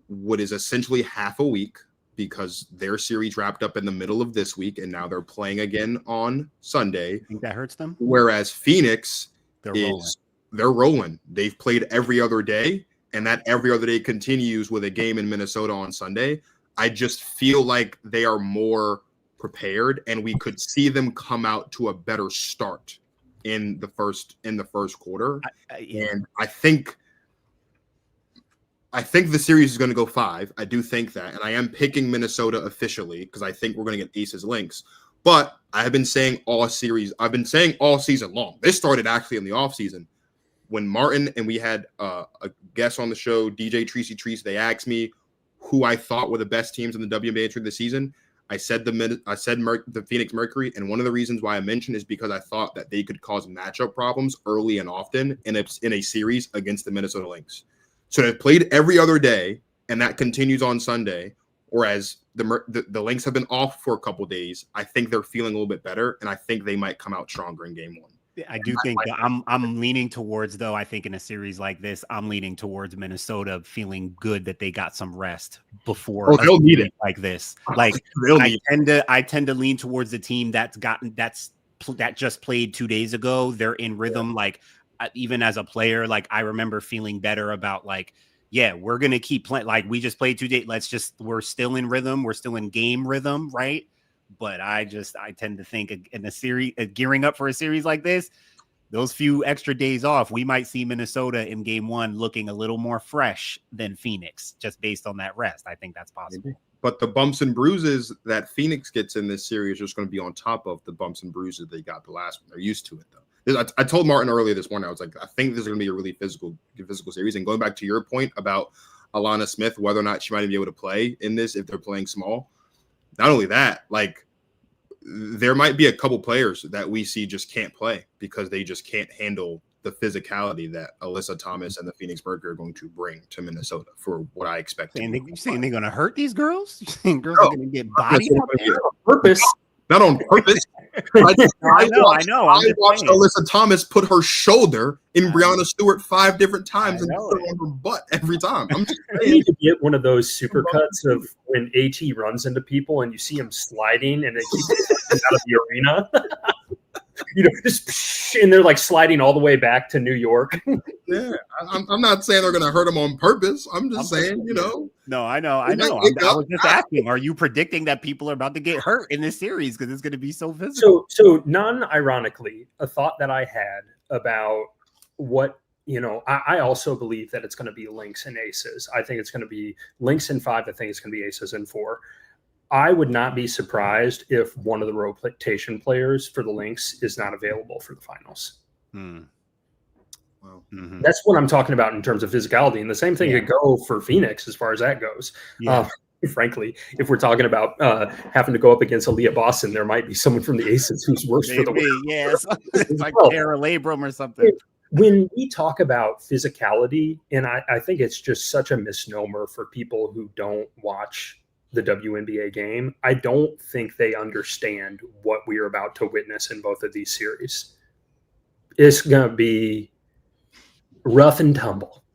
Speaker 1: what is essentially half a week, because their series wrapped up in the middle of this week, and now they're playing again on Sunday.
Speaker 2: Think that hurts them?
Speaker 1: Whereas Phoenix,
Speaker 2: they're
Speaker 1: rolling. They've played every other day, and that every other day continues with a game in Minnesota on Sunday. I just feel like they are more prepared, and we could see them come out to a better start in the first quarter. And I think the series is going to go 5. I do think that, and I am picking Minnesota officially because I think we're going to get Aces Lynx. But I have been saying all season long. This started actually in the offseason when Martin and we had a guest on the show, DJ Treacy. They asked me who I thought were the best teams in the WNBA through the season. I said the Phoenix Mercury, and one of the reasons why I mentioned is because I thought that they could cause matchup problems early and often in a series against the Minnesota Lynx. So they've played every other day, and that continues on Sunday. Whereas the Lynx have been off for a couple of days. I think they're feeling a little bit better, and I think they might come out stronger in game 1.
Speaker 2: I do think that I'm leaning towards, though, I think in a series like this, I'm leaning towards Minnesota feeling good that they got some rest before
Speaker 1: they'll need it
Speaker 2: like this. Like I tend to lean towards the team that just played 2 days ago. They're in rhythm. Like even as a player, like I remember feeling better about like, yeah, we're going to keep playing. Like we just played 2 days. We're still in rhythm. We're still in game rhythm. Right. But I tend to think in a series, gearing up for a series like this, those few extra days off, we might see Minnesota in game 1 looking a little more fresh than Phoenix just based on that rest. I think that's possible.
Speaker 1: But the bumps and bruises that Phoenix gets in this series are just going to be on top of the bumps and bruises they got the last one. They're used to it, though. I told Martin earlier this morning, I was like, I think this is going to be a really physical series. And going back to your point about Alana Smith, whether or not she might be able to play in this if they're playing small. Not only that, like there might be a couple players that we see just can't play because they just can't handle the physicality that Alyssa Thomas and the Phoenix Mercury are going to bring to Minnesota for what I expect.
Speaker 2: You saying they're going to hurt these girls? You saying girls are going to get bodied on
Speaker 1: purpose? Not on purpose. I watched Alyssa Thomas put her shoulder in Breanna Stewart 5 different times and put her on her butt every time. I'm just
Speaker 4: saying. You need to get one of those supercuts of when AT runs into people and you see him sliding and they keep out of the arena. And they're like sliding all the way back to New York.
Speaker 1: Yeah, I'm not saying they're going to hurt them on purpose. I'm just saying,
Speaker 2: No, I know. I was just asking, are you predicting that people are about to get hurt in this series because it's going to be so physical?
Speaker 4: So non-ironically, a thought that I had about what, I also believe that it's going to be Lynx and Aces. I think it's going to be Lynx in 5. I think it's going to be Aces in 4. I would not be surprised if one of the rotation players for the Lynx is not available for the finals.
Speaker 1: Wow.
Speaker 2: Mm-hmm.
Speaker 4: That's what I'm talking about in terms of physicality. And the same thing could go for Phoenix as far as that goes.
Speaker 2: Yeah.
Speaker 4: Frankly, if we're talking about having to go up against Aaliyah Boston, there might be someone from the Aces who's worse for the win.
Speaker 2: Yes. It's like Tara Labrum or something.
Speaker 4: When we talk about physicality, and I think it's just such a misnomer for people who don't watch the WNBA game, I don't think they understand what we are about to witness in both of these series. It's going to be rough and tumble.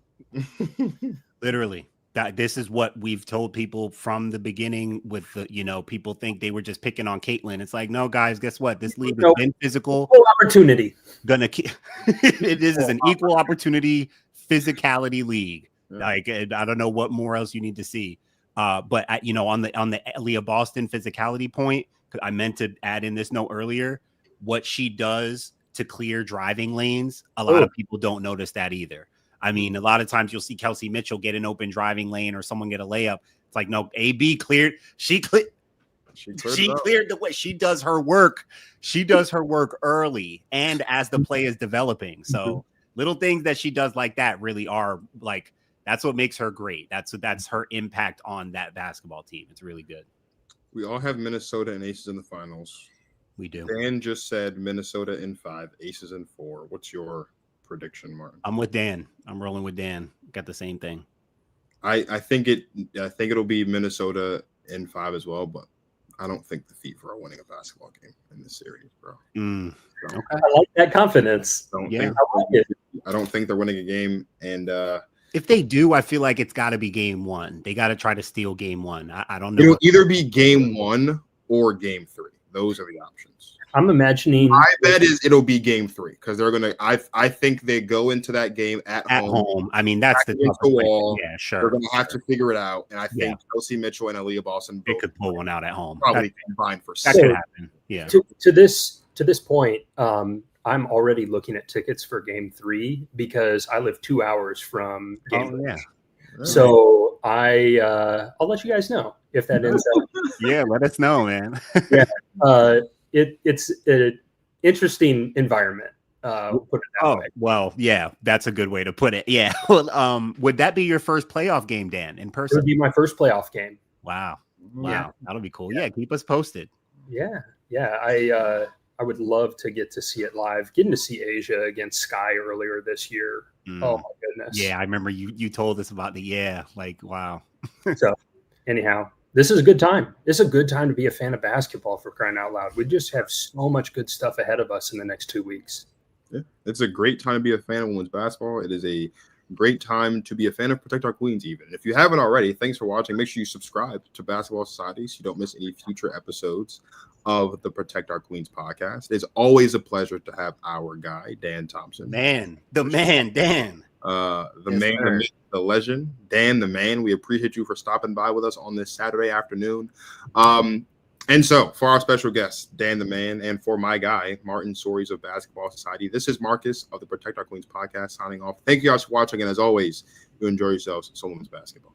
Speaker 2: Literally. This is what we've told people from the beginning with the, people think they were just picking on Caitlin. It's like, no, guys, guess what? This league has been physical.
Speaker 4: Equal opportunity.
Speaker 2: It is an equal opportunity physicality league. Yeah. Like, I don't know what more else you need to see. But on the Leah Boston physicality point, I meant to add in this note earlier, what she does to clear driving lanes. A lot of people don't notice that either. I mean, a lot of times you'll see Kelsey Mitchell get an open driving lane or someone get a layup. It's like, no, AB cleared. She cleared the way. She does her work. She does her work early and as the play is developing. So little things that she does like that really are like, that's what makes her great. That's her impact on that basketball team. It's really good.
Speaker 1: We all have Minnesota and Aces in the finals.
Speaker 2: We do.
Speaker 1: Dan just said Minnesota in 5, Aces in 4. What's your prediction, Martin?
Speaker 2: I'm with Dan. I'm rolling with Dan. Got the same thing.
Speaker 1: I think it'll be Minnesota in 5 as well, but I don't think the Phee are winning a basketball game in this series, bro.
Speaker 2: Okay.
Speaker 4: I like that confidence.
Speaker 1: I don't think they're winning a game, and
Speaker 2: if they do, I feel like it's got to be game 1. They got to try to steal game 1. I don't know.
Speaker 1: It'll either be game 1 or game 3. Those are the options.
Speaker 4: I'm imagining.
Speaker 1: My bet is it'll be game 3 because they're gonna. I think they go into that game at home.
Speaker 2: I mean, that's the
Speaker 1: wall.
Speaker 2: Yeah, sure.
Speaker 1: They're gonna have to figure it out, and I think Kelsey Mitchell and Aaliyah Boston
Speaker 2: they could pull one out at home.
Speaker 1: Probably combined for
Speaker 2: that could happen. Yeah.
Speaker 4: To this point, I'm already looking at tickets for game 3 because I live 2 hours from game 3.
Speaker 2: Yeah.
Speaker 4: So I'll let you guys know if that ends up.
Speaker 2: Yeah, let us know, man.
Speaker 4: Yeah. It's an interesting environment. Put it that way.
Speaker 2: Well, yeah, that's a good way to put it. Yeah. Well, would that be your first playoff game, Dan, in person?
Speaker 4: It would be my first playoff game.
Speaker 2: Wow.
Speaker 4: Yeah.
Speaker 2: That'll be cool. Yeah, keep us posted.
Speaker 4: Yeah. I would love to get to see it live. Getting to see Asia against Sky earlier this year. Oh my goodness.
Speaker 2: Yeah, I remember you told us about wow.
Speaker 4: So anyhow, this is a good time. This is a good time to be a fan of basketball, for crying out loud. We just have so much good stuff ahead of us in the next 2 weeks.
Speaker 1: Yeah, it's a great time to be a fan of women's basketball. It is a great time to be a fan of Protect Our Queens even. If you haven't already, thanks for watching. Make sure you subscribe to Basketball Society so you don't miss any future episodes of the Protect Our Queens podcast. It's always a pleasure to have our guy, Dan Thompson.
Speaker 2: Dan.
Speaker 1: the myth, the legend, Dan the man. We appreciate you for stopping by with us on this Saturday afternoon. And so for our special guest, Dan the man, and for my guy, Martin Sories of Basketball Society, this is Marcus of the Protect Our Queens podcast signing off. Thank you guys for watching. And as always, you enjoy yourselves. So women's basketball.